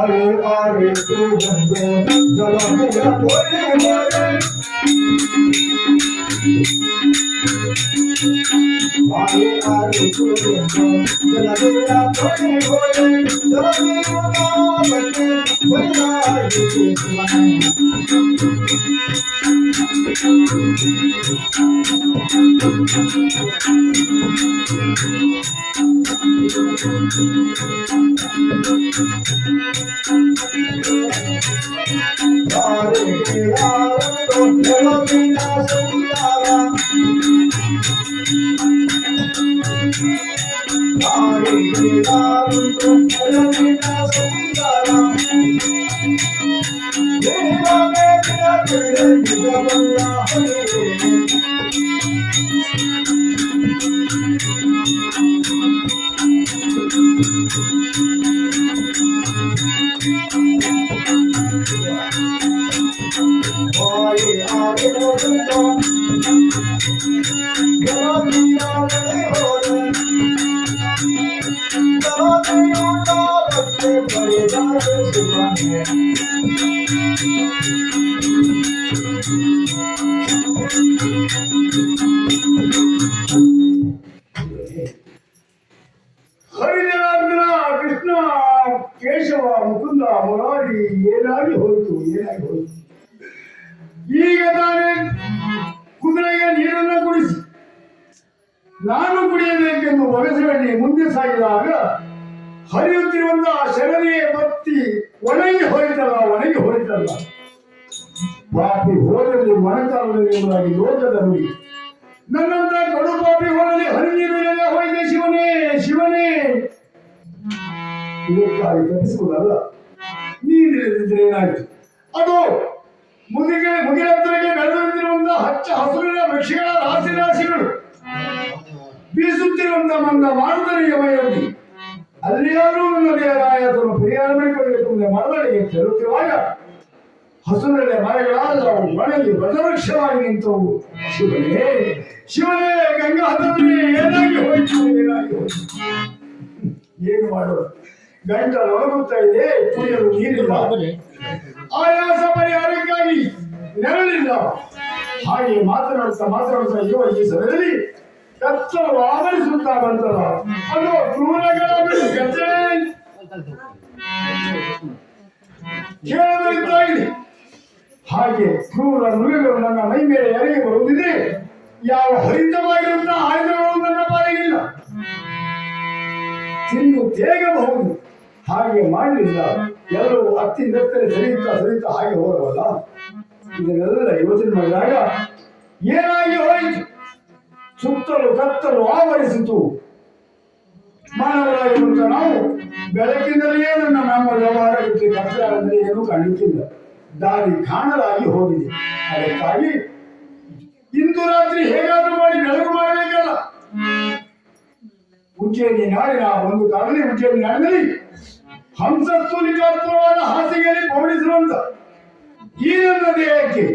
ಬಾಳೆ ಆರಿತು ಬಂದು ಜಲಮಯ ಕೊನೆವರೆ ಬಾಳೆ ಆರಿತು ಬಂದು ಜಲಮಯ ಕೊನೆವರೆ ಜಲಮಯ ಬಂದು ಬಯಲಾಯಿತು ಕೇಶವ ಮುಕುಂದ ಮುರಾರಿ ಏನಾಗಿ ಹೋಯಿತು ಈಗ ತಾನೇ ಕುದುರೆಗೆ ನೀರನ್ನು ಕುಡಿಸಿ ನಾನು ಕುಡಿಯಬೇಕೆಂದು ಒಗಸೆಯಲ್ಲಿ ಮುಂದೆ ಸಾಗಿದಾಗ ಹರಿಯುತ್ತಿರುವಂತಹ ಶರದಿಯ ಬತ್ತಿ ಒಣಗಿ ಹೋಯಿತಲ್ಲ ಪಾಪಿ ಹೋದಲ್ಲಿ ಮೊಣಕಾಲದಲ್ಲಿ ಎಂಬುದಾಗಿ ಲೋಕದ ನುಡಿ ನನ್ನಂತ ಕಡು ಪಾಪಿ ಹೋದಲ್ಲಿ ಹರಿನೀರು ಹೋಯ್ದೆ ಶಿವನೇ ಇದಕ್ಕಾಗಿ ತಪ್ಪಿಸುವುದಲ್ಲ ನೀರಿಲ್ಲದಿದ್ರೆ ಏನಾಯಿತು ಅದು ಮುಗಿಲತ್ತರಿಗೆ ಬೆಳೆದಿರುವಂತಹ ಹಚ್ಚ ಹಸುರಿನ ವೃಕ್ಷಗಳ ರಾಶಿಗಳು ಬೀಸುತ್ತಿರುವಂತಹ ಮಂದ ಮಾರುತನಿಗೆ ಮೈಯಲ್ಲಿ ಅಲ್ಲಿಯಾದರೂ ನನ್ನ ದೇವರಾಯತನು ಪರಿಹಾರ ಮಾಡಿಕೊಳ್ಳಬೇಕು ಎಂಬ ಮರಗಳಿಗೆ ತೆರಳುತ್ತಿರುವಾಗ ಹಸುರಳೆ ಮರಗಳಾದವು ಮಳೆಗೆ ಬದವೃಕ್ಷವಾಗಿ ನಿಂತವು ಶಿವನೇ ಗಂಗಾಧರನೇ ಏನಾಗಿ ಹೋಯಿತು ಏನು ಮಾಡೋದು ಗಂಟಲು ಒಣಗುತ್ತಾ ಇದೆ ಕುಡಿಯಲು ನೀರಿಲ್ಲ ಆಯಾಸ ಪರಿಹಾರಕ್ಕಾಗಿ ನೆರಳಿಲ್ಲ ಹಾಗೆ ಮಾತನಾಡುತ್ತಾ ಇರುವ ಈ ಸಮಯದಲ್ಲಿ ಕತ್ತಲು ಆವರಿಸುತ್ತಾ ಬಂತಲ್ಲ ಅದು ಕ್ರೂರಗಳ ಕೇಳಬರುತ್ತಾ ಇದೆ. ಹಾಗೆ ಕ್ರೂರ ಮೃಗಗಳು ನನ್ನ ಮೈ ಮೇಲೆ ಎರೆಗೆ ಬರುವುದಿದೆ. ಯಾವ ಹರಿತವಾಗಿರುತ್ತಾ ಆಯುಧಗಳು ನನ್ನ ಪಾಲಿಗಿಲ್ಲ. ತಿನ್ನು ತೇಗಬಹುದು, ಹಾಗೆ ಮಾಡಲಿಲ್ಲ. ಎಲ್ಲರೂ ಅತ್ತಿಂದತ್ತರೆ ಸರಿಯುತ್ತಾ ಹಾಗೆ ಹೋಗವಲ್ಲ. ಇದನ್ನೆಲ್ಲ ಯೋಚನೆ ಮಾಡಿದಾಗ ಏನಾಗಿ ಹೋಯಿತು. ಸುತ್ತಲೂ ಕತ್ತಲು ಆವರಿಸಿತು. ಮಾನವರಾಗಿರುವಂತ ನಾವು ಬೆಳಕಿನಲ್ಲಿಯೇ ನಮ್ಮ ವ್ಯವಹಾರಕ್ಕೆ ಕತ್ತಲಾದರೆ ಏನೂ ಕಾಣುತ್ತಿಲ್ಲ. ದಾರಿ ಕಾಣಲಾಗಿ ಹೋಗಿದೆ. ಅದಕ್ಕಾಗಿ ಇಂದು ರಾತ್ರಿ ಹೇಗಾದ್ರೂ ಮಾಡಿ ಬೆಳಕು ಮಾಡಬೇಕಲ್ಲ. ಉಜ್ಜಯಿನಿ ನಾಡಿನ ಒಂದು ಕಾಲದಲ್ಲಿ ಉಜ್ಜಯಿನಿ ನಾಡಿನಲ್ಲಿ ಹಂಸಸ್ತೂಲಿಕಾತ್ಮವಾದ ಹಾಸಿಗೆಯಲ್ಲಿ ಪೌಡಿಸಿರುವಂತ ಈ ನನ್ನ ದೇಹಕ್ಕೆ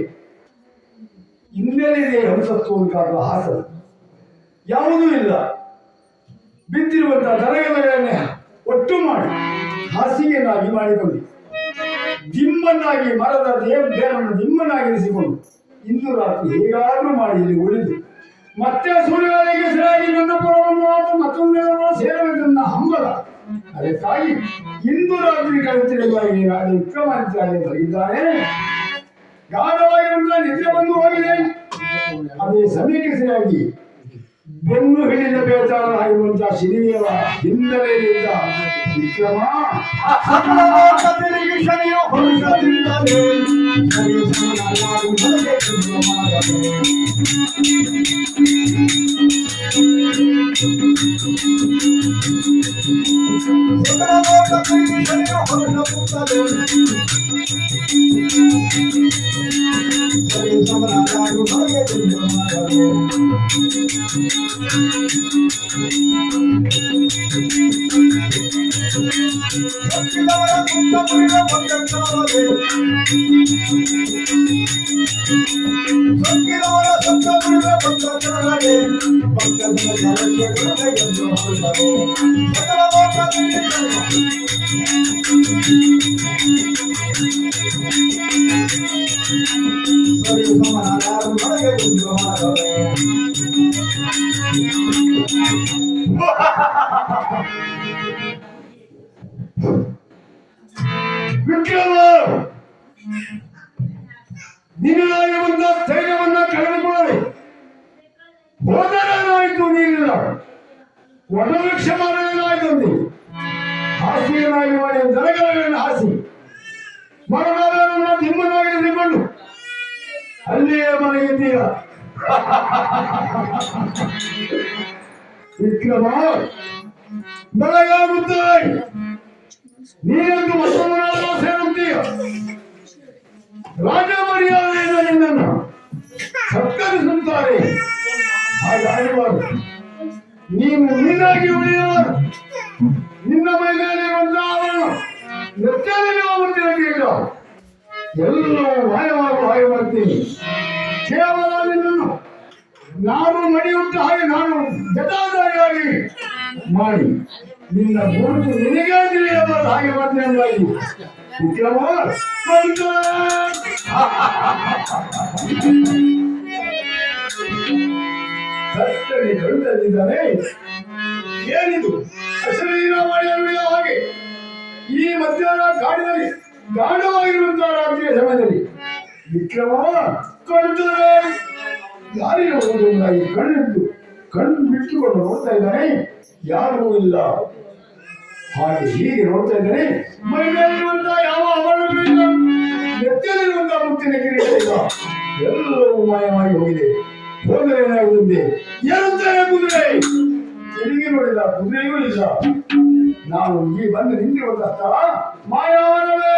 ಇನ್ನೆಲ್ಲಿದೆ ಹಂಸಸ್ತೂಲಿಕಾತ್ಮ ಹಾಸನ? ಯಾವುದೂ ಇಲ್ಲ. ಬಿದ್ದಿರುವಂತಹ ದರಗಳನ್ನೇ ಒಟ್ಟು ಮಾಡಿ ಹಾಸಿಗೆಯನ್ನಾಗಿ ಮಾಡಿಕೊಂಡು ದಿಮ್ಮನ್ನಾಗಿ ಮರದ ದೇವರನ್ನು ದಿಮ್ಮನ್ನಾಗಿರಿಸಿಕೊಂಡು ಇಂದು ರಾತ್ರಿ ಹೇಗಾದ್ರೂ ಮಾಡಿ ಇಲ್ಲಿ ಉಳಿದು ಮತ್ತೆ ಸೂರ್ಯನಿಗೆ ಸರಿಯಾಗಿ ನನ್ನ ಪರವನ್ನು ಮತ್ತೊಂದು ಸೇರಬೇಕೆಂದ ಹಂಬಲ. ಅದಕ್ಕಾಗಿ ಇಂದು ರಾತ್ರಿ ಕಲಿತಿರುವಾಗಿ ರಾಜ ವಿಕ್ರಮಾದಿತ್ಯರಾಗಿ ಬರೆದಿದ್ದಾನೆ. ಗಾಢವಾಗಿರುವಂತಹ ನಿದ್ರೆ ಬಂದು ಹೋಗಿದೆ. ಅದೇ ಸಮಯಕ್ಕೆ ಸರಿಯಾಗಿ ಬೆನ್ನು ಹಿಡಿದ ಬೇತಾಳಾಗಿರುವಂತಹ ಶಿನಿಯವ ಹಿನ್ನೆಲೆಯಿಂದ ವಿಕ್ರಮ ಶನಿಯು ಹೊರಸದಿಲ್ಲದೆ ಸಕಲ ವಿಕ್ರಮ, ನಿನಗಾಗಿ ಬಂದ ಧೈರ್ಯವನ್ನ ಕಳೆದುಕೊಳ್ಳಿ. ಹೋದರೇನಾಯ್ತು ನೀನಿಲ್ಲ, ವಟವೃಕ್ಷ ಮಾಡಲೇನಾಯ್ತು ನೀ ಹಾಸಿಗೆನಾಗಿ ಮಾಡಿ ದನಗಳನ್ನು ಹಾಸಿ ಮರಗಳನ್ನು ನಿಮ್ಮನ್ನಾಗಿ ತೆಗೆದುಕೊಂಡು ಅಲ್ಲಿಯೇ ಮನೆಗಿದ್ದೀಯ. ವಿಕ್ರಮ, ಬೆಳಗಾಗುತ್ತದೆ, ನೀನಂತೂ ಮತ್ತೊಬ್ಬನಾದ ಸೇರುತ್ತೀಯ. ರಾಜ ಮರ್ಯಾದೆಯಿಂದ ನಿನ್ನನ್ನು ಸತ್ಕರಿಸುತ್ತಾರೆ. ಹಾಗಾಗಬಾರದು. ನೀನು ನೀನಾಗಿ ಉಳಿಯಬಾರದು. ನಿನ್ನ ಮೈದಾನಿರುವಂತಹ ಅವನು ನೆಚ್ಚಲಿರುವ ಮುಂದಿನ ಎಲ್ಲವೂ ಮಾಯ ಮಾಡ್ತೀನಿ. ಕೇವಲ ನಿನ್ನನ್ನು ನಾನು ಮಡಿಯುಟ್ಟ ಹಾಗೆ ನಾನು ಜಟಾಧಾರಿಯಾಗಿ ಮಾಡಿ ನಿನ್ನ ಗುರುತು ನಿನಗೇ ತಿಳಿಯಬಾರದು ಹಾಗೆ ಮಾಡ್ತೇನೆ. ವಿಕ್ರಮ ಕರ್ತನೆ ಕಳುತ್ತಿದ್ದಾನೆ. ಏನಿದು ಅಶರೀರ ಮಾಡಿ ಅನ್ನುವ ಹಾಗೆ ಈ ಮಧ್ಯಾಹ್ನ ಕಾಡಿನಲ್ಲಿ ಗಾಢವಾಗಿರುವಂತಹ ರಾತ್ರಿಯ ಸಮಯದಲ್ಲಿ ವಿಕ್ರಮ ಕಳುತ್ತದೆ. ಯಾರಿರುವುದಾಗಿ ಕಣ್ಣು ಬಿಟ್ಟುಕೊಂಡು ನೋಡ್ತಾ ಇದ್ದಾನೆ, ಯಾರೂ ಇಲ್ಲ. ಹಾಗೆ ಹೀಗೆ ನೋಡ್ತಾ ಇದ್ದಾನೆ, ಮೈ ಮೇಲಿರುವಂತಹ ಯಾವ ಆಭರಣಗಳು ಇಲ್ಲ, ನೆತ್ತಲಿರುವಂತಹ ಮುತ್ತಿನ ಕಿರೀಟ ಇಲ್ಲ, ಎಲ್ಲವೂ ಮಾಯವಾಗಿ ಹೋಗಿದೆ. ಹೋದರೆ ಏನಾಗುತ್ತದೆ? ಏರುತ್ತಾರೆ ಕುದುರೆ, ತಿರುಗಿ ನೋಡಿದ ಕುದುರೆಯೂ ಇಲ್ಲ. ನಾವು ಈ ಬಂದು ನಿಂತಿರುವಂತಹ ಸ್ಥಳ ಮಾಯಾವನವೇ.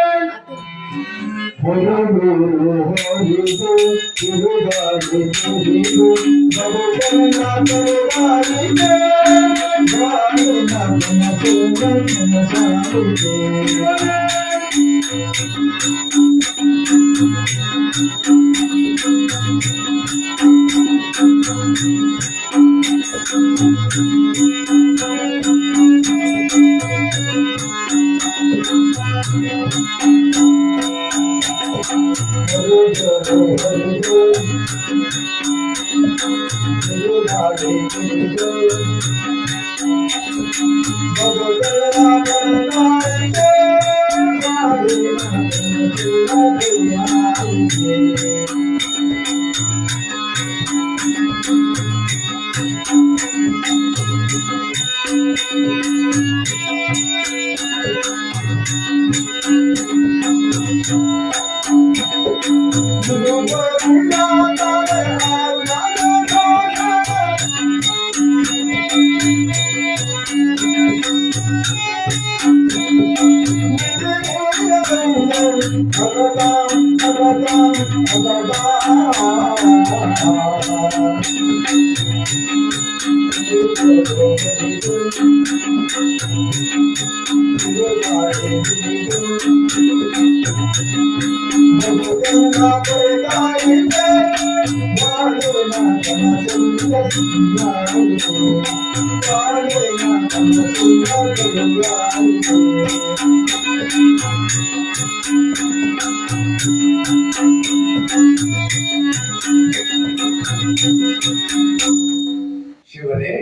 ಶಿವನೇ,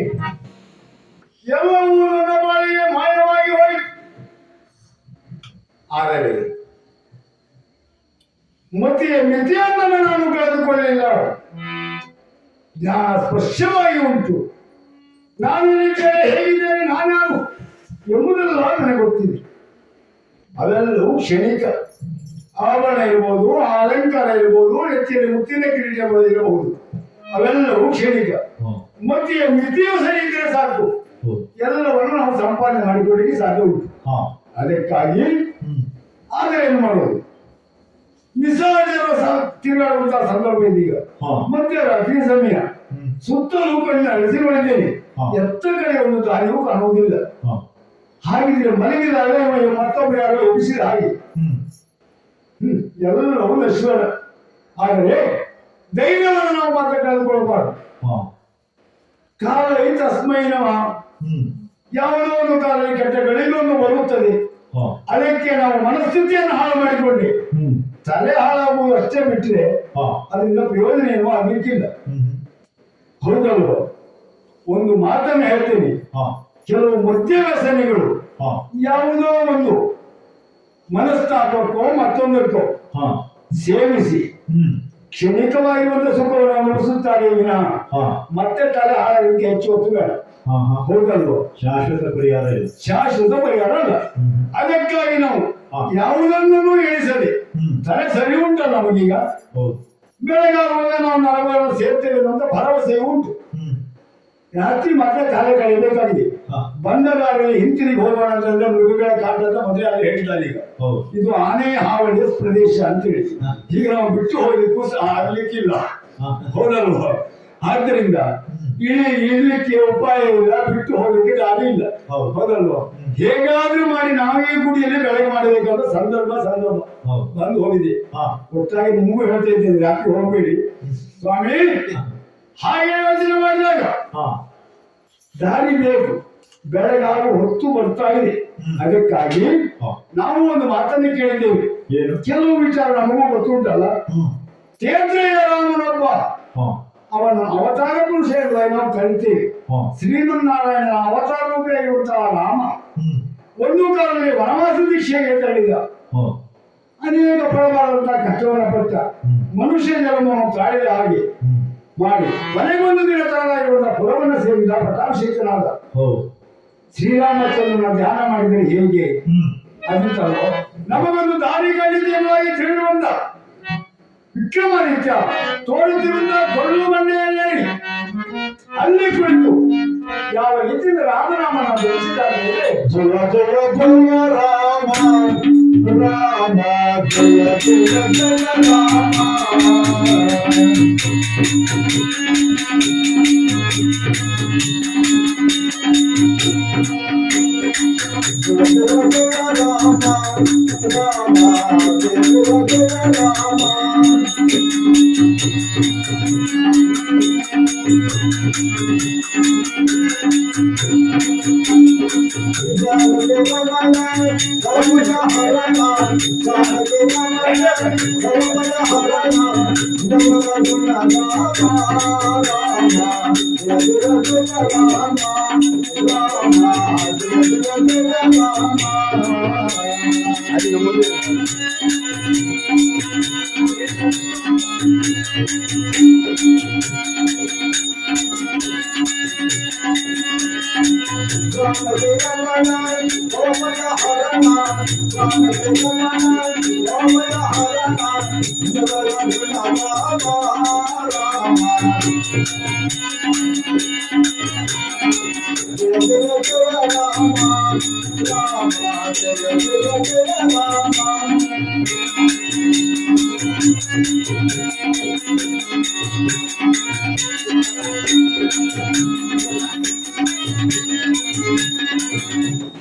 ಎಲ್ಲವೂ ನನ್ನ ಬಾಳಿಗೆ ಮಾಯವಾಗಿ ಹೋಯಿತು. ಆದರೆ ಮತಿಯ ಮಿತಿಯನ್ನು ನಾನು ಕಳೆದುಕೊಳ್ಳಿಲ್ಲ. ಜ್ಞಾನ ಸ್ಪಷ್ಟವಾಗಿ ಉಂಟು. ನಾನು ಹೇಗಿದ್ದೇನೆ, ನಾನ್ಯಾರು ಎಂಬುದೆಲ್ಲ ನನಗೆ ಗೊತ್ತಿದೆ. ಅವೆಲ್ಲವೂ ಕ್ಷಣಿಕ. ಆಭರಣ ಇರ್ಬೋದು, ಅಲಂಕಾರ ಇರ್ಬೋದು, ನೆಚ್ಚಿನ ಮುತ್ತಿನ ಕಿರೀಟ ಇರಬಹುದು, ಅವೆಲ್ಲವೂ ಕ್ಷಣಿಕ. ಮತಿಯ ಮಿತಿಯು ಸರಿ ಇದ್ರೆ ಸಾಕು, ಎಲ್ಲವನ್ನು ನಾವು ಸಂಪಾದನೆ ಮಾಡಿಕೊಳ್ಳಿಕ್ಕೆ ಸಾಧ್ಯ ಉಂಟು. ಅದಕ್ಕಾಗಿ ಆದರೆ ಏನು ಮಾಡೋದು, ನಿಸರ್ಜರ ತಿರುಗಾಡುವಂತಹ ಸಂದರ್ಭ ಇದೀಗ. ಮಧ್ಯರಾತ್ರಿ ಸಮಯ, ಸುತ್ತಲೂ ಕಣ್ಣಿನ ಅಳಿಸಿಕೊಂಡಿದ್ದೇನೆ. ಎತ್ತ ಕಡೆ ಒಂದು ದಾರಿಯೂ ಕಾಣುವುದಿಲ್ಲ. ಹಾಗಿದ್ರೆ ಮಲಗಿದಾಗ ಮತ್ತೊಬ್ಬರು ಯಾರೋ ಎಬ್ಬಿಸಿದ ಹಾಗೆ ಎಲ್ಲವೂ ನಶ್ವರ. ಆದರೆ ಧೈರ್ಯವನ್ನು ನಾವು ಮಾತ್ರ ಕಳೆದುಕೊಳ್ಳಬಾರದು. ಕಾಲ ತಸ್ಮೈ ನಮಃ. ಯಾವುದೋ ಒಂದು ಕಾಲದಲ್ಲಿ ಕೆಟ್ಟ ಗಳಿಲ್ಲ, ಹೋಗ್ತದೆ. ಅದಕ್ಕೆ ನಾವು ಮನಸ್ಥಿತಿಯನ್ನು ಹಾಳು ಮಾಡಿಕೊಂಡೆ ತಲೆ ಹಾಳಾಗುವುದು ಅಷ್ಟೇ ಬಿಟ್ಟರೆ ಅದರಿಂದ ಪ್ರಯೋಜನ ಏನೂ ಆಗ್ಲಿಕ್ಕಿಲ್ಲ. ಹೌದಲ್ವ? ಒಂದು ಮಾತನ್ನು ಹೇಳ್ತೀನಿ, ಕೆಲವು ಮದ್ಯ ವ್ಯಸನಿಗಳು ಯಾವುದೋ ಒಂದು ಮನಸ್ತಾಪಕ್ಕೋ ಮತ್ತೊಂದಕ್ಕೋ ಸೇವಿಸಿ ಕ್ಷಣಿಕವಾಗಿ ಒಂದು ಸುಖವನ್ನು ಅನುಭವಿಸುತ್ತಾರೆ ವಿನಃ ಮತ್ತೆ ತಲೆ ಹಾಳಾಗಲಿಕ್ಕೆ ಹೆಚ್ಚು ಹೊತ್ತು ಬೇಡ. ಹೌದಲ್ವ? ಶಾಶ್ವತ ಪರಿಹಾರ ಅಲ್ಲ. ಅದಕ್ಕಾಗಿ ನಾವು ಯಾವುದನ್ನೂ ಎಣಿಸದೆ ತಲೆ ಸರಿ ಉಂಟಲ್ಲ ನಮಗೀಗ, ಬೆಳಗಾಗುವಾಗ ನಾವು ನರಗಳನ್ನು ಸೇರ್ತೇವೆ ಅಂತ ಭರವಸೆಯೂ ಉಂಟು. ರಾತ್ರಿ ಮತ್ತೆ ತಲೆ ಕಳೆಯಬೇಕಾಗಿದೆ. ಬಂದ ದಾರಿಯಲ್ಲಿ ಹಿಂತಿರುಗಿ ಹೋಗೋಣ ಅಂತಂದ್ರೆ ಮೃಗಗಳ ಕಾಟ ಅಂತ ಮೊದಲೇ ಅಲ್ಲಿ ಹೇಳ್ತಾರೆ. ಈಗ ಇದು ಆನೆ ಹಾವಳಿಯ ಪ್ರದೇಶ ಅಂತ ಹೇಳಿ ಈಗ ನಾವು ಬಿಟ್ಟು ಹೋಗ್ಲಿಕ್ಕೂ ಆಗ್ಲಿಕ್ಕಿಲ್ಲ. ಹೌದಲ್ವ? ಆದ್ದರಿಂದ ಇಡ್ಲಿಕ್ಕೆ ಉಪಾಯ ಇಲ್ಲ, ಬಿಟ್ಟು ಹೋಗ್ಲಿಕ್ಕೆ ದಾರಿ ಇಲ್ಲ. ಹೌದಲ್ವ? ಹೇಗಾದ್ರೂ ಮಾಡಿ ನಾವೇ ಗುಡಿಯಲ್ಲಿ ಬೆಳಗ್ಗೆ ಮಾಡಬೇಕಂತ ಸಂದರ್ಭ ಬಂದು ಹೋಗಿದೆ. ಒಟ್ಟಾಗಿ ನಿಮಗೂ ಹೇಳ್ತಾ ಇದ್ದೇನೆ, ರಾತ್ರಿ ಹೋಗ್ಬೇಡಿ ಸ್ವಾಮಿ. ಹಾಗೆ ಯೋಚನೆ ಮಾಡಿದಾಗ ದಾರಿ ಬೇಕು, ಬೆಳಗಾಗ ಹೊತ್ತು ಬರ್ತಾ ಇದೆ. ಅದಕ್ಕಾಗಿ ನಾವು ಒಂದು ಮಾತನ್ನು ಕೇಳಿದ್ದೇವೆ. ಕೆಲವು ವಿಚಾರ ನಮಗೂ ಗೊತ್ತುಂಟಲ್ಲ. ತೇಜ್ರೆಯ ರಾಮನೊಬ್ಬ ಅವನ ಅವತಾರ ಪುರುಷ ನಾವು ಕರಿತೇವೆ. ಶ್ರೀಮನ್ನಾರಾಯಣನ ಅವತಾರ ರೂಪಿಯಾಗಿರುವಂತಹ ರಾಮ ಒಂದು ಕಾಲದಲ್ಲಿ ವನವಾಸ ದೀಕ್ಷೆಗೆ ತಳ್ಳಿದ. ಅನೇಕ ಪ್ರಬಲವಾದಂತಹ ಕಷ್ಟವನ್ನು ಪಟ್ಟ. ಮನುಷ್ಯ ಜನ್ಮವನ್ನು ತಾಳಿದ ಹಾಗೆ ಮಾಡಿ ಕೊನೆಗೊಂದು ದಿನ ತರದಾಗಿರುವಂತಹ ಪುರವನ್ನು ಸೇರಿದ ಪಟ್ಟಾಭಿಷೇಕನಾದ. ಶ್ರೀರಾಮಚಂದ್ರನ ಧ್ಯಾನ ಮಾಡಿದರೆ ಹೇಗೆ ಅದಿತ್ತಲ್ಲೋ ನಮಗೊಂದು ದಾರಿ ಕಂಡಿದೆ ಎಂಬುದಾಗಿ ತಿಳಿದು ಬಂದ ವಿಕ್ರಮಾದಿತ್ಯ ತೋರುತ್ತಿರುವಂತ ಕೊಲ್ಲು ಬಂಡೆಯಲ್ಲಿ ಅಲ್ಲಿ ಕುಳಿತು ಯಾವ ರೀತಿಯಿಂದ ರಾಮನಾಮನ ಬೆಳೆಸಿದ್ದಾರೆ. ಜಯ ಜಯ ಜಯ ರಾಮ ರಾಮ ಜಯ ಜಯ ಜಯ ರಾಮ.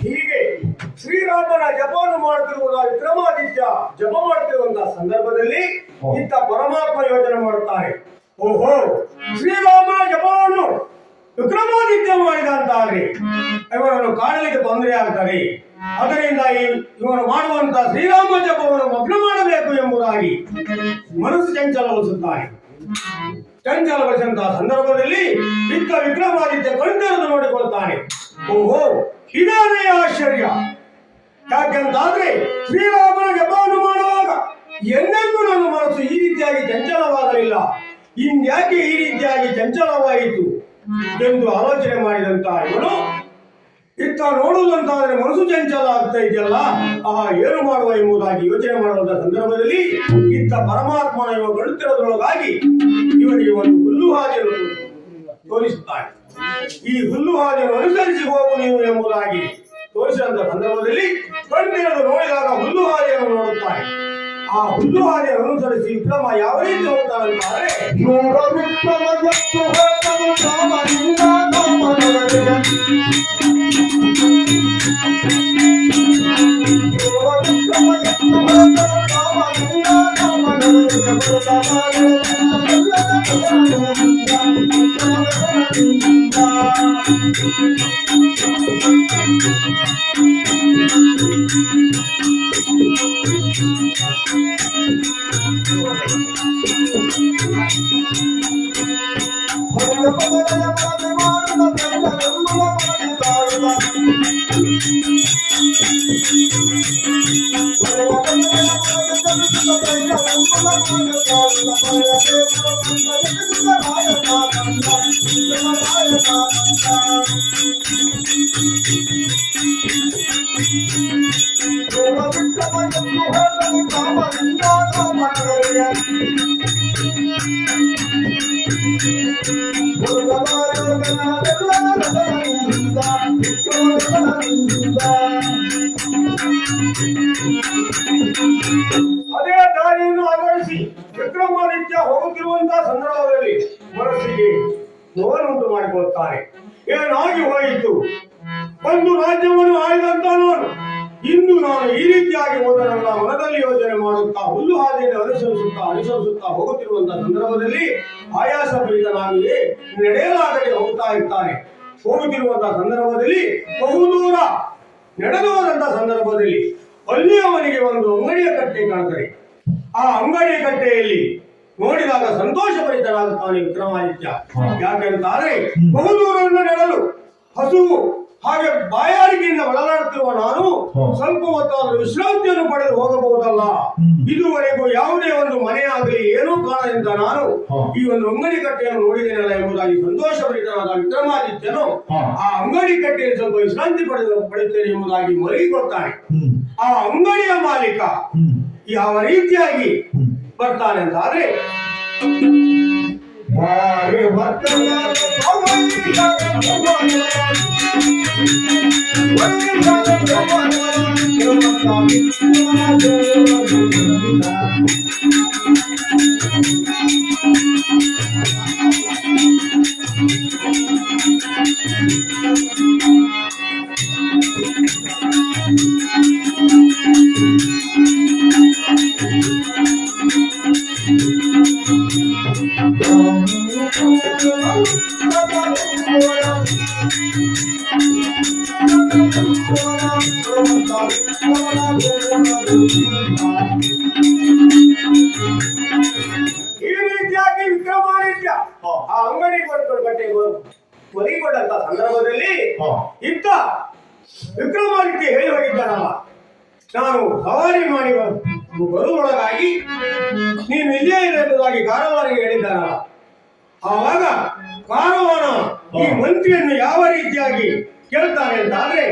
ಹೀಗೆ ಶ್ರೀರಾಮನ ಜಪವನ್ನು ಮಾಡುತ್ತಿರುವುದ ವಿಕ್ರಮಾದಿತ್ಯ ಜಪ ಮಾಡುತ್ತಿರುವಂತಹ ಸಂದರ್ಭದಲ್ಲಿ ಇತ್ತ ಪರಮಾತ್ಮ ಯೋಚನೆ ಮಾಡುತ್ತಾರೆ. ಓಹೋ, ಶ್ರೀರಾಮನ ಜಪವನ್ನು ವಿಕ್ರಮಾದಿತ್ಯ ಮಾಡಿದಂತಾದ್ರೆ ಇವರನ್ನು ಕಾಣಲಿಕ್ಕೆ ತೊಂದರೆ ಆಗ್ತಾರೆ. ಅದರಿಂದ ಇವರು ಮಾಡುವಂತಹ ಶ್ರೀರಾಮ ಜಪವನ್ನು ಮಗ್ನ ಮಾಡಬೇಕು ಎಂಬುದಾಗಿ ಮನಸ್ಸು ಚಂಚಲಗೊಳಿಸುತ್ತಾರೆ. ಚಂಚಲಗೊಳಿಸಿದಂತಹ ಸಂದರ್ಭದಲ್ಲಿ ಇತ್ತ ವಿಕ್ರಮಾದಿತ್ಯ ಕಣ್ತೆರೆದು ನೋಡಿಕೊಳ್ತಾನೆ. ಓಹೋ, ಇದೇ ಆಶ್ಚರ್ಯ. ಯಾಕೆಂತಾದ್ರೆ ಶ್ರೀರಾಮನ ಜಪವನ್ನು ಮಾಡುವಾಗ ಎಂದೆಂದೂ ನನ್ನ ಮನಸ್ಸು ಈ ರೀತಿಯಾಗಿ ಚಂಚಲವಾಗಲಿಲ್ಲ, ಇನ್ಯಾಕೆ ಈ ರೀತಿಯಾಗಿ ಚಂಚಲವಾಯಿತು ಎಂದು ಆಲೋಚನೆ ಮಾಡಿದಂತ ಇವನು ಇತ್ತ ನೋಡುವುದಂತಾದ್ರೆ ಮನಸ್ಸು ಚಂಚಲ ಆಗ್ತಾ ಇದೆಯಲ್ಲ, ಏನು ಮಾಡುವ ಎಂಬುದಾಗಿ ಯೋಚನೆ ಮಾಡುವಂತಹ ಸಂದರ್ಭದಲ್ಲಿ ಇತ್ತ ಪರಮಾತ್ಮನ ಇವ ಗಡುತ್ತಿರೋದ್ರೊಳಗಾಗಿ ಇವನಿಗೆ ಒಂದು ಹುಲ್ಲು ಹಾದಿಯನ್ನು ತೋರಿಸುತ್ತಾನೆ. ಈ ಹುಲ್ಲು ಹಾದಿಯನ್ನು ಅನುಸರಿಸಿ ಹೋಗು ನೀವು ಎಂಬುದಾಗಿ ತೋರಿಸಿದಂತ ಸಂದರ್ಭದಲ್ಲಿ ಕಣ್ಣಿರಲು ನೋಡಿದಾಗ ಹುಲ್ಲು ಹಾದಿಯನ್ನು ನೋಡುತ್ತಾನೆ. ಆ ಹುಲ್ಲು ಹಾದಿಯನ್ನು ಅನುಸರಿಸಿ ವಿಕ್ರಮ ಯಾವ ರೀತಿ ಹೋಗ್ತಾನಂತಾದ್ರೆ ಅದೇ ದಾರಿಯನ್ನು ಆಧರಿಸಿ ವಿಕ್ರಮಾದಿತ್ಯ ಹೋಗುತ್ತಿರುವಂತಹ ಸಂದರ್ಭದಲ್ಲಿ ಮನಸ್ಸಿಗೆ ನೋವನ್ನುಂಟು ಮಾಡಿಕೊಳ್ಳುತ್ತಾರೆ. ಏನಾಗಿ ಹೋಯಿತು? ಒಂದು ರಾಜ್ಯವನ್ನು ಆಳಿದಂತ ನಾನು ಇಂದು ನಾನು ಈ ರೀತಿಯಾಗಿ ಹೋದನಲ್ಲ ಮನದಲ್ಲಿ ಯೋಚನೆ ಮಾಡುತ್ತಾ ಹುಲ್ಲು ಹಾದಿಯನ್ನು ಅನುಸರಿಸುತ್ತಾ ಹೋಗುತ್ತಿರುವಂತಹ ಸಂದರ್ಭದಲ್ಲಿ ಆಯಾಸ ಭರಿತನಾಗಿಯೇ ನಡೆಯಲಾಗದೆ ಹೋಗ್ತಾ ಇರ್ತಾನೆ. ಹೋಗುತ್ತಿರುವಂತಹ ಸಂದರ್ಭದಲ್ಲಿ ಬಹುದೂರ ನಡೆದು ಹೋದಂತಹ ಸಂದರ್ಭದಲ್ಲಿ ಅಲ್ಲಿ ಅವನಿಗೆ ಒಂದು ಅಂಗಡಿಯ ಕಟ್ಟೆ ಕಾಣ್ತದೆ. ಆ ಅಂಗಡಿಯ ಕಟ್ಟೆಯಲ್ಲಿ ನೋಡಿದಾಗ ಸಂತೋಷ ಭರಿತನಾಗುತ್ತಾನೆ ವಿಕ್ರಮಾದಿತ್ಯ. ಯಾಕೆಂತಾದ್ರೆ ಬಹುದೂರದಿಂದ ನಡೆಯಲು ಹಸುವು ಹಾಗೆ ಬಾಯಾರಿಕೆಯಿಂದ ಬಳಲಾಡುತ್ತಿರುವ ನಾನು ಸ್ವಲ್ಪ ಹೊತ್ತಾದರೂ ವಿಶ್ರಾಂತಿಯನ್ನು ಪಡೆದು ಹೋಗಬಹುದಲ್ಲ. ಇದುವರೆಗೂ ಯಾವುದೇ ಒಂದು ಮನೆ ಆಗಲಿ ಏನೂ ಕಾಣದಿಂದ ನಾನು ಈ ಒಂದು ಅಂಗಡಿ ಕಟ್ಟೆಯನ್ನು ನೋಡಿದ್ದೇನಲ್ಲ ಎಂಬುದಾಗಿ ಸಂತೋಷ ಭರಿತನಾದ ವಿಕ್ರಮಾದಿತ್ಯನು ಆ ಅಂಗಡಿ ಕಟ್ಟೆಯಲ್ಲಿ ಸ್ವಲ್ಪ ವಿಶ್ರಾಂತಿ ಪಡೆಯುತ್ತೇನೆ ಎಂಬುದಾಗಿ ಮಲಗಿಕೊಡ್ತಾನೆ. ಆ ಅಂಗಡಿಯ ಮಾಲೀಕ ಯಾವ ರೀತಿಯಾಗಿ ಬರ್ತಾನೆ ಅಂತ ಆದ್ರೆ ಈ ರೀತಿಯಾಗಿ ವಿಕ್ರಮಾದಿತ್ಯ ಆ ಅಂಗಡಿ ಕಟ್ಟೆ ಮಲಗಿಕೊಂಡಂತ ಸಂದರ್ಭದಲ್ಲಿ ಇತ್ತ ವಿಕ್ರಮಾದಿತ್ಯ ಹೇಳಿ ಹೋಗಿದ್ದಾನಲ್ಲ, ನಾನು ಸವಾರಿ ಮಾಡಿ ಬರುವೊಳಗಾಗಿ ನೀನು ಇಲ್ಲೇ ಇರಬಹುದಾಗಿ ಕಾರವಾರಿಗೆ ಹೇಳಿದ್ದಾನಲ್ಲ. ಆವಾಗ ಕಾರವಾರ ಈ ಮಂತ್ರಿಯನ್ನು ಯಾವ ರೀತಿಯಾಗಿ ಕೇಳ್ತಾನೆ ಅಂತ ಆದ್ರೆ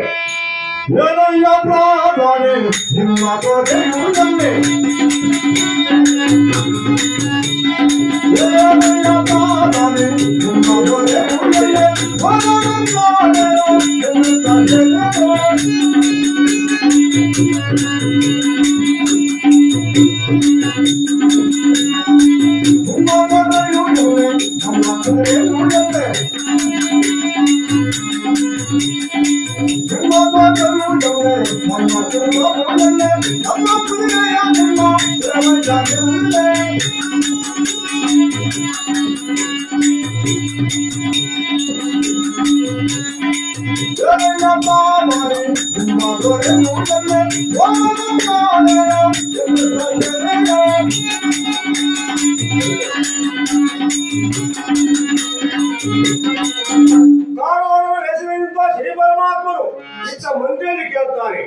ಶ್ರೀ ಪರಮಾತ್ಮರು ಇತ್ತ ಮಂತ್ರಿಯಲ್ಲಿ ಕೇಳ್ತಾರೆ,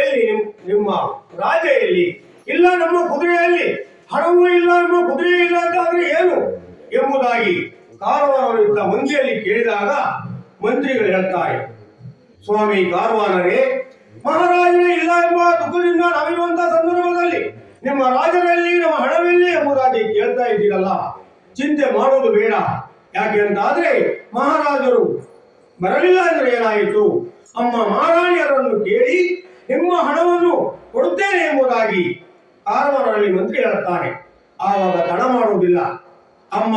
ಎಲ್ಲಿ ನಿಮ್ಮ ರಾಜ ಎಲ್ಲಿ? ಇಲ್ಲ ನಮ್ಮ ಕುದುರೆಯಲ್ಲಿ ಹಣವೂ ಇಲ್ಲ, ನಮ್ಮ ಕುದುರೆ ಇಲ್ಲ ಅಂತಾದ್ರೆ ಏನು ಎಂಬುದಾಗಿ ಕಾರವಾರರು ಇತ್ತ ಮಂತ್ರಿಯಲ್ಲಿ ಕೇಳಿದಾಗ ಮಂತ್ರಿಗಳು ಹೇಳ್ತಾರೆ, ಸ್ವಾಮಿ ಕಾರವಾರರೇ, ಮಹಾರಾಜರೇ ಇಲ್ಲ ಎಂಬ ದುಃಖದಿಂದ ನಾವಿರುವಂತಹ ಸಂದರ್ಭದಲ್ಲಿ ನಿಮ್ಮ ರಾಜರಲ್ಲಿ ನಮ್ಮ ಹಣವೆಲ್ಲಿ ಎಂಬುದಾಗಿ ಕೇಳ್ತಾ ಇದ್ದೀರಲ್ಲ, ಚಿಂತೆ ಮಾಡೋದು ಬೇಡ. ಯಾಕೆ ಅಂತಾದ್ರೆ ಮಹಾರಾಜರು ಬರಲಿಲ್ಲ ಅಂದ್ರೆ ಏನಾಯಿತು? ಅಮ್ಮ ಮಹಾರಾಣಿಯರನ್ನು ಕೇಳಿ ನಿಮ್ಮ ಹಣವನ್ನು ಕೊಡುತ್ತೇನೆ ಎಂಬುದಾಗಿ ಕಾರವಾರರಲ್ಲಿ ಮಂತ್ರಿ ಹೇಳುತ್ತಾನೆ. ಆವಾಗ ತಡ ಮಾಡುವುದಿಲ್ಲ. ಅಮ್ಮ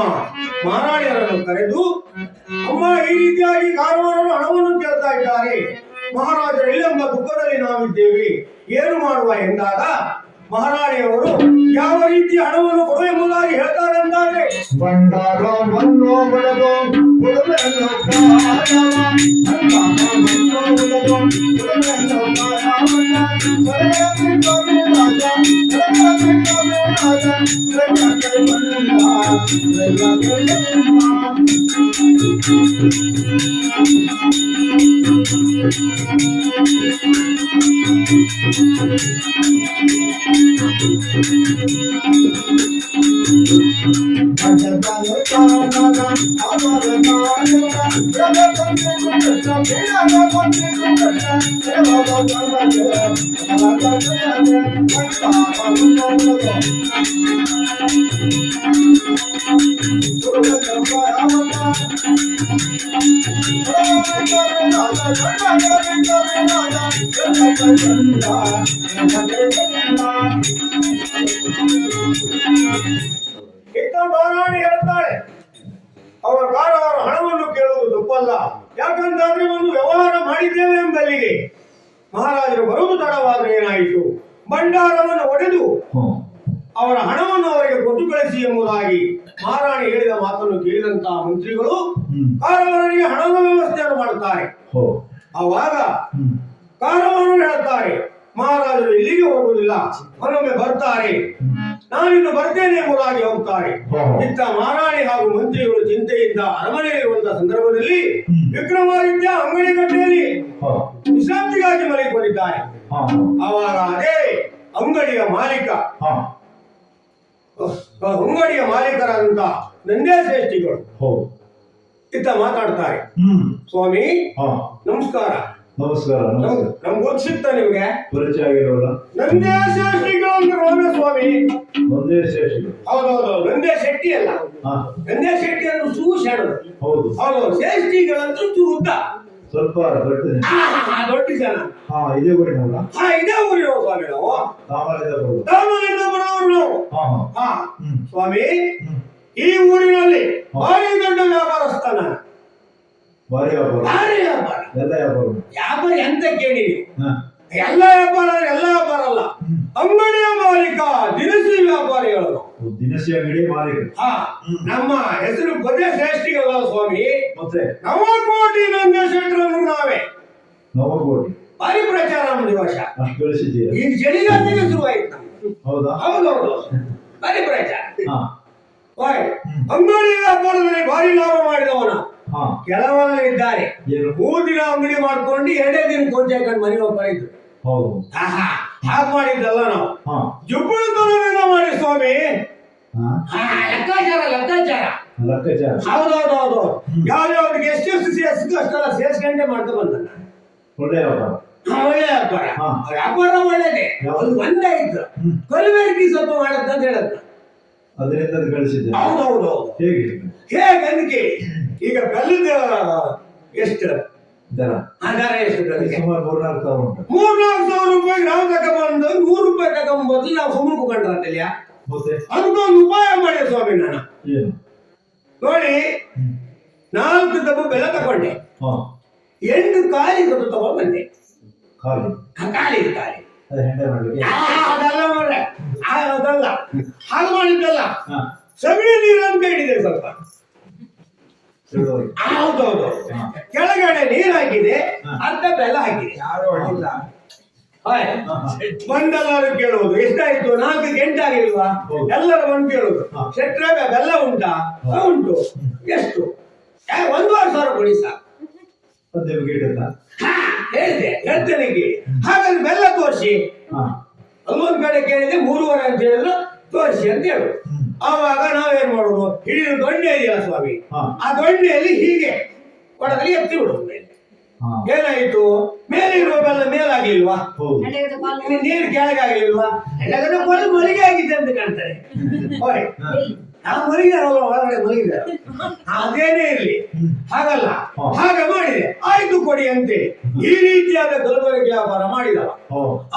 ಮಹಾರಾಣಿಯರನ್ನು ಕರೆದು, ಅಮ್ಮ ಈ ರೀತಿಯಾಗಿ ಕಾರವಾರರು ಹಣವನ್ನು ಕೇಳ್ತಾ ಇದ್ದಾರೆ, ಮಹಾರಾಜರು ಇಲ್ಲೆಂಬ ದುಃಖದಲ್ಲಿ ನಾವಿದ್ದೇವೆ, ಏನು ಮಾಡುವ ಎಂದಾಗ ಮಹಾರಾಣಿಯವರು ಯಾವ ರೀತಿ ಹಣವನ್ನು ಕೊಡು ಎಂಬುದಾಗಿ ಹೇಳ್ತಾರೆ ಅಂದಾದ್ರೆ ಮಹಾರಾಣಿ ಹೇಳ್ತಾಳೆ ಅವರ ಕಾರವಾರ ಹಣವನ್ನು ಕೇಳುವುದು ತಪ್ಪಲ್ಲ. ಯಾಕಂತಂದ್ರೆ ಒಂದು ವ್ಯವಹಾರ ಮಾಡಿದ್ದೇವೆ ಎಂಬಲ್ಲಿಗೆ ಮಹಾರಾಜರು ಬರುವುದು ತಡವಾದ್ರೆ ಏನಾಯಿತು, ಭಂಡಾರವನ್ನು ಒಡೆದು ಅವರ ಹಣವನ್ನು ಅವರಿಗೆ ಕೊಟ್ಟು ಕಳಿಸಿ ಎಂಬುದಾಗಿ ಮಹಾರಾಣಿ ಹೇಳಿದ ಮಾತನ್ನು ಕೇಳಿದಂತಹ ಮಂತ್ರಿಗಳು ಕಾರವಾರನಿಗೆ ಹಣದ ವ್ಯವಸ್ಥೆಯನ್ನು ಮಾಡುತ್ತಾರೆ. ಆವಾಗ ಕಾರವಾರರು ಹೇಳ್ತಾರೆ, ಮಹಾರಾಜರು ಇಲ್ಲಿಗೆ ಹೋಗುವುದಿಲ್ಲ, ಮನೊಮ್ಮೆ ಬರ್ತಾರೆ, ನಾನಿನ್ನು ಬರ್ತೇನೆ ಎಂಬುದಾಗಿ ಹೋಗ್ತಾರೆ. ಇತ್ತ ಮಹಾರಾಣಿ ಹಾಗೂ ಮಂತ್ರಿಗಳು ಚಿಂತೆಯಿಂದ ಅರಮನೆಯಲ್ಲಿರುವಂತಹ ಸಂದರ್ಭದಲ್ಲಿ ವಿಕ್ರಮಾದಿತ್ಯ ಅಂಗಡಿ ಕಟ್ಟೆಯಲ್ಲಿ ವಿಶ್ರಾಂತಿಗಾಗಿ ಮಲಗಿಕೊಂಡಿದ್ದಾರೆ. ಆವಾಗ ಅದೇ ಅಂಗಡಿಯ ಮಾಲೀಕರಾದಂತ ನಂದೇಶ್ರೇಷ್ಠಿಗಳು ಇತ್ತ ಮಾತಾಡ್ತಾರೆ. ಸ್ವಾಮಿ ನಮಸ್ಕಾರ. ನಮಸ್ಕಾರ. ನಮ್ಗೆ ಗೊತ್ತಿತ್ತ ನಿಮ್ಗೆ ಪರಿಚಯ ಆಗಿರೋಲ್ಲ? ನಂದೇಶ್ರೇಷ್ಠಿಗಳು ಅಂದ್ರೆ ಸ್ವಾಮಿ. ನಂದೇಶ್ರೇಷ್ಠಿಗಳು? ಹೌದೌದು. ನಂದೇ ಶೆಟ್ಟಿ ಅಲ್ಲ, ನಂದೇ ಶೆಟ್ಟಿ ಅಂದ್ರೆ ಸೂಸೆಣದು. ಹೌದು ಹೌದು. ಶ್ರೇಷ್ಠಿಗಳಂತೂ ಉದ್ದ, ಸ್ವಲ್ಪ ದೊಡ್ಡ ಜನ. ಇದೇ ಊರಿನಲ್ಲ? ಇದೇ ಊರಿನ ಸ್ವಾಮಿ. ನಾವು ದಾಮನಿಂದ ಬರೋರು ನಾವು. ಸ್ವಾಮಿ, ಈ ಊರಿನಲ್ಲಿ ಭಾರಿ ದೊಡ್ಡ ವ್ಯಾಪಾರಸ್ಥ ನಾನು. ಭಾರಿ ವ್ಯಾಪಾರ? ಎಲ್ಲ ವ್ಯಾಪಾರ. ವ್ಯಾಪಾರ ಎಂತ ಕೇಳಿ, ಎಲ್ಲ ವ್ಯಾಪಾರ ಅಲ್ಲ, ಅಂಗಡಿಯ ಮಾಲೀಕ, ದಿನಸಿ ವ್ಯಾಪಾರಿಗಳು. ದಿನಸಿ ಅಂಗಡಿ ಮಾಲೀಕ. ನಮ್ಮ ಹೆಸರು ಪದೇ ಶ್ರೇಷ್ಠಿಗಳಲ್ಲ ಸ್ವಾಮಿ. ಮತ್ತೆ ನವಕೋಟಿ ನಂದೇಶೆಟ್ರನ್ನು ನಾವೇ. ನವಕೋಟಿ ಭಾರಿ ಪ್ರಚಾರ ನಮ್ದು ವರ್ಷ. ಅಷ್ಟು ಬೆಳೆಸಿದ್ದೀರಾ? ಈಗ ಚಳಿಗಾಲಕ್ಕೆ ಶುರುವಾಯ್ತು. ಹೌದಾ? ಹೌದೌದು, ಭಾರಿ ಪ್ರಚಾರ. ಅಂಗಡಿ ವ್ಯಾಪಾರದಲ್ಲಿ ಭಾರಿ ಲಾಭ ಮಾಡಿದವನ ಕೆಲವರಿದ್ದಾರೆ. 3 ದಿನ ಅಂಗಡಿ ಮಾಡ್ಕೊಂಡು 2 ದಿನ ಕೊಂಚ ಮನೆಗೆ ಹೋಗ್ತಾ ಇದ್ರು. ಹಾಗೆ ಮಾಡಿದ್ದಲ್ಲ ನಾವು, ಜುಬ್ಬಳತನದಿಂದ ಮಾಡಿ ಸ್ವಾಮಿ. ಲೆಕ್ಕಾಚಾರ. ಹೌದೌದು. ಯಾವ್ಯಾವ್ದಿಗೆ ಎಷ್ಟು ಸೇರಿಸಿದ್ರು ಅಷ್ಟೆಲ್ಲ ಸೇರ್ಸ್ಕೊಂಡೇ ಮಾಡ್ತಾ ಬಂದ. ಒಳ್ಳೆ ವ್ಯಾಪಾರ. ಒಳ್ಳೆ ವ್ಯಾಪಾರ ಒಳ್ಳೇದೇ. ಒಂದೇ ಇತ್ತು, ಕಲಬೆರಕೆ ಸ್ವಲ್ಪ ಮಾಡತ್ತಂತ ಹೇಳತ್ತ. ಅದರಿಂದ ಗಳಿಸಿದ್ದೆ. ಹೌದೌದು. ಹೇಗೆ ಈಗ ಬೆಲ್ಲದ ಎಷ್ಟು ದರ ಎಷ್ಟು? ಸುಮಾರು 3-4 ಸಾವಿರ ಉಂಟು. 3-4 ಸಾವಿರ ರೂಪಾಯಿ ನಾವು ತಗೊಂಡ್ಬಂದು 100 ರೂಪಾಯಿ ತಗೊಂಡ್ಬಂದು ನಾವು ಸುಮ್ಮನೆ ಕುಕೊಂಡ್ರಲ್ಲ. ಅದಕ್ಕೊಂದು ಉಪಾಯ ಮಾಡಿ ಸ್ವಾಮಿ. ನಾನು ನೋಡಿ 4 ದಬ್ಬ ಬೆಲ್ಲ ತಗೊಂಡೆ, 8 ಖಾಲಿ ದಬ್ಬ ತಗೊಂಡ್ ಬಂದೆ. ಖಾಲಿ ಅದೆಲ್ಲ ಮಾಡ್ರೆ ಅದಲ್ಲ, ಹಾಗೆ ಮಾಡಿದ್ದಲ್ಲ. ಸಗಣಿ ನೀರು ಅಂತ ಹಿಡಿದೆ ಸ್ವಲ್ಪ. ಹೌದೌದು. ಕೆಳಗಡೆ ನೀರು ಹಾಕಿದೆ, ಅರ್ಧ ಬೆಲ್ಲ ಹಾಕಿದೆ. ಬಂದೆಲ್ಲರೂ ಕೇಳುವುದು ಎಷ್ಟಾಯ್ತು, 4 ಗಂಟೆ ಆಗಿಲ್ವಾ? ಎಲ್ಲರೂ ಬಂದು ಕೇಳುದು, ಶೆಟ್ರೆ ಬೆಲ್ಲ ಉಂಟಾ? ಉಂಟು. ಎಷ್ಟು? 1,500 ಕೊಡಿ ಸಾಕು. ಹೇಳಿದೆ, ಹೇಳ್ತೇನೆ ಕೇಳಿ. ಹಾಗಾದ್ರೆ ಬೆಲ್ಲ ತೋರಿಸಿ. ಅಲ್ಲೊಂದ್ ಕಡೆ ಕೇಳಿದೆ 3,500 ಅಂತ ಹೇಳಿದ್ರು, ತೋರಿಸಿ ಅಂತ ಹೇಳುದು. ಆವಾಗ ನಾವೇನ್ ಮಾಡುದು, ಹಿಡಿದು ದೊಣ್ಣೆ ಇದೆಯಲ್ಲ ಸ್ವಾಮಿ, ಆ ದೊಣ್ಣೆಯಲ್ಲಿ ಹೀಗೆ ಕೊಡದಲ್ಲಿ ಎತ್ತಿ ಬಿಡುದು ಮೇಲೆ. ಏನಾಯ್ತು, ಮೇಲೆ ಇರುವ ಬೆಲ್ಲ ಮೇಲಾಗಿಲ್ವಾ, ನೀರು ಕೆಳಗಾಗಿಲ್ವಾ? ಮಲಿಗೆ ಆಗಿದೆ ಅಂತ ಕಾಣ್ತಾರೆ. ನಾವು ಮಲಗಿದಾರಲ್ಲ, ಒಳಗಡೆ ಮಲಗಿದಾರೆ. ಅದೇನೇ ಇರ್ಲಿ, ಹಾಗಲ್ಲ. ಹಾಗೆ ಮಾಡಿದೆ, ಆಯ್ತು ಕೊಡಿ ಅಂತೇಳಿ ಈ ರೀತಿಯಾದ ಕಲಬೆರಕೆ ವ್ಯಾಪಾರ ಮಾಡಿದವ.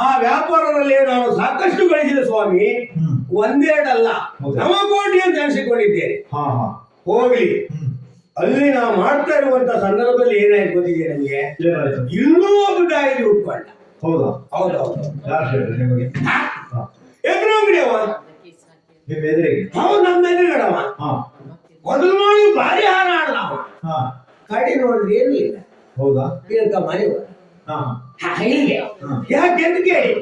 ಆ ವ್ಯಾಪಾರದಲ್ಲಿ ನಾನು ಸಾಕಷ್ಟು ಗಳಿಸಿದೆ ಸ್ವಾಮಿ. 1-2 ಅಲ್ಲ, ನವಕೋಟಿ ಅಂತ ಅನಿಸಿಕೊಂಡಿದ್ದೇನೆ. ಹೋಗ್ಲಿ, ಅಲ್ಲಿ ನಾವು ಮಾಡ್ತಾ ಇರುವಂತ ಸಂದರ್ಭದಲ್ಲಿ ಏನಾಯ್ತು ಗೊತ್ತಿದೆ ನಮ್ಗೆ? ಇನ್ನೂ ಒಬ್ಬ ದಾಯಿಗೆ ಉಟ್ಕೊಂಡ. ಹೌದೌದು. ಎದುರು ಅಂಗಡಿ ಅವ ನಿಮ್ ಎದುರಿಗೆ. ಅವ್ರು ನಮ್ಮ ಎದುರುಗಡವ. ಹಾ ಮೊದಲು ನೋಡಿ ಭಾರಿ ಹಾರ ಆಡ್ದವ. ಹಾ ಕಡೆ ನೋಡಿದ್ರೆ ಏನು ಇಲ್ಲ. ಹೌದಾ? ಬೇಕ ಮನೆ ಹಾ ಹೀಗೆ ಯಾಕೆಂತ ಕೇಳಿ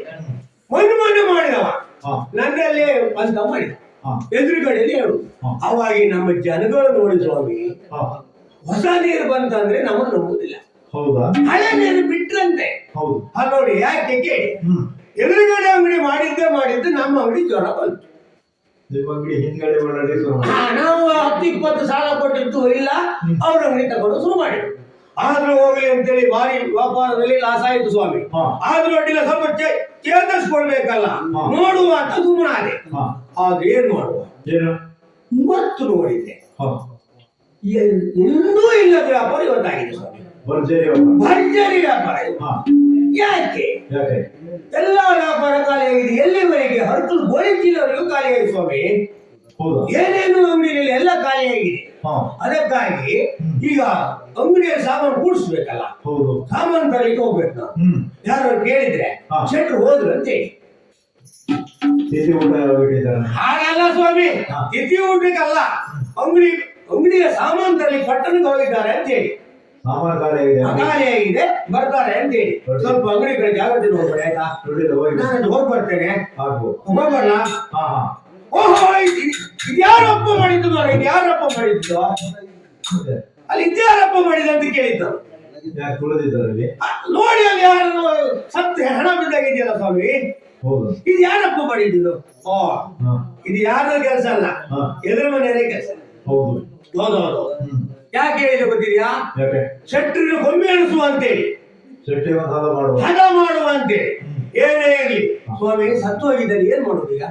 ಮೊನ್ನೆ ಮಾಡಿದವ ಹಾ ನನ್ನಲ್ಲಿ ಅಂತ ಮಾಡಿದ ಹಾ ಎದುರುಗಡೆಯಲ್ಲಿ ಹೇಳು. ಅವಾಗಿ ನಮ್ಮ ಜನಗಳು ನೋಡಿ ಸ್ವಾಮಿ, ಹಾ ಹೊಸ ನೀರು ಬಂತಂದ್ರೆ ನಮ್ಮನ್ನು ನಂಬುದಿಲ್ಲ, ಹೌದಾ? ಹಳೆ ನೀರು ಬಿಟ್ರಂತೆ. ಹೌದು. ನೋಡಿ ಯಾಕೆ ಕೇಳಿ, ಎದುರುಗಡೆ ಅಂಗಡಿ ಮಾಡಿದ್ದು ನಮ್ಮ ಅಂಗಡಿ ಜ್ವರ ಬಂತು. ನಿಮ್ಮ ಅಂಗಡಿ ಹಿಂದ್ಗಡೆ ಒಳಗಡೆ ನಾವು 10-20 ಸಾಲ ಕೊಟ್ಟಿದ್ದು ಇಲ್ಲ, ಅವ್ರ ಅಂಗಡಿ ತಗೊಂಡು ಶುರು ಮಾಡಿದ್ರು. ಆದ್ರೂ ಹೋಗ್ಲಿ ಅಂತೇಳಿ ಭಾರಿ ವ್ಯಾಪಾರದಲ್ಲಿ ಲಾಸ್ ಆಯ್ತು ಸ್ವಾಮಿ. ಆದ್ರೂ ಅಡ್ಡಿಲ್ಲ, ಸ್ವಲ್ಪ ಚೇತರಿಸ್ಕೊಳ್ಬೇಕಲ್ಲ ನೋಡುವ ಅಂತ ಸುಮ್ಮನಾದೆ. ಆದ್ರೆ ಏನ್ ಮಾಡುವ, ಇವತ್ತು ನೋಡಿದ್ದೆ ಇನ್ನೂ ಇಲ್ಲದ ವ್ಯಾಪಾರ ಇವತ್ತಾಗಿದೆ ಸ್ವಾಮಿ. ಭರ್ಜರಿ ವ್ಯಾಪಾರ. ಯಾಕೆ ಎಲ್ಲ ವ್ಯಾಪಾರ ಖಾಲಿಯಾಗಿದೆ. ಎಲ್ಲಿವರೆಗೆ ಹರಕಲ್ ಗೋಳಿಂಚಿನವರೆಗೂ ಖಾಲಿಯಾಗಿದೆ ಸ್ವಾಮಿ. ಏನೇನು ಅಂಗಡಿಯಲ್ಲಿ ಎಲ್ಲ ಖಾಲಿಯಾಗಿದೆ. ಅದಕ್ಕಾಗಿ ಈಗ ಅಂಗಡಿಯಲ್ಲಿ ಸಾಮಾನು ಕೂಡಿಸ್ಬೇಕಲ್ಲ, ಸಾಮಾನು ತರಲಿಕ್ಕೆ ಹೋಗ್ಬೇಕು. ನಾವು ಯಾರು ಕೇಳಿದ್ರೆ ಶೆಟ್ರು ಹೋದ್ರು ಅಂತೇಳಿ. ಹಾಗಲ್ಲ ಸ್ವಾಮಿ, ತಿಥಿ ಊಟಕ್ಕಲ್ಲ, ಅಂಗಡಿಯ ಸಾಮಾನು ತರಲಿಕ್ಕೆ ಪಟ್ಟಣಕ್ಕೆ ಹೋಗಿದ್ದಾರೆ ಅಂತೇಳಿ. ಖಾಲಿಯಾಗಿದೆ, ಬರ್ತಾರೆ ಅಂತೇಳಿ. ಸ್ವಲ್ಪ ಅಂಗಡಿ ಕಡೆ ಜಾಗ್ರತೆ ಹೋಗ್ಬೇಡಿ ಆಯ್ತಾ? ನಾನು ಹೋಗಿ ಬರ್ತೇನೆ. ಹೋಗ್ಬರ್ಲ? ಓಹೋ, ಇದ್ಯಾರಪ್ಪ ಮಾಡಿದ್ದು ಮರ, ಇದ್ಯಾರಪ್ಪ ಮಾಡಿದ್ದು ಅಲ್ಲಿ, ಇದ್ಯಾರಪ್ಪ ಮಾಡಿದ ಅಂತ ಕೇಳಿದ್ದು ನೋಡಿ. ಅಲ್ಲಿ ಯಾರು ಸತ್ತು ಹಣ ಬಿದ್ದಾಗಿದೆಯಲ್ಲ ಸ್ವಾಮಿ, ಇದು ಯಾರಪ್ಪ ಮಾಡಿದ್ದು? ಓ, ಇದು ಯಾರ ಕೆಲಸ ಅಲ್ಲ, ಎದುರು ಮನೆಯವರೇ ಕೆಲಸ. ಹೌದೌದು. ಯಾಕೆ ಹೇಳಿದ ಗೊತ್ತಿದ್ಯಾ? ಶೆಟ್ರಿನ ಗೊಂಬೆ ಅನಿಸುವ ಅಂತೇಳಿ, ಹಣ ಮಾಡುವ ಅಂತೇಳಿ. ಏನೇ ಇರ್ಲಿ ಸ್ವಾಮಿ, ಸತ್ತು ಹೋಗಿದ್ದಲ್ಲಿ ಏನ್ ಮಾಡುದು ಈಗ?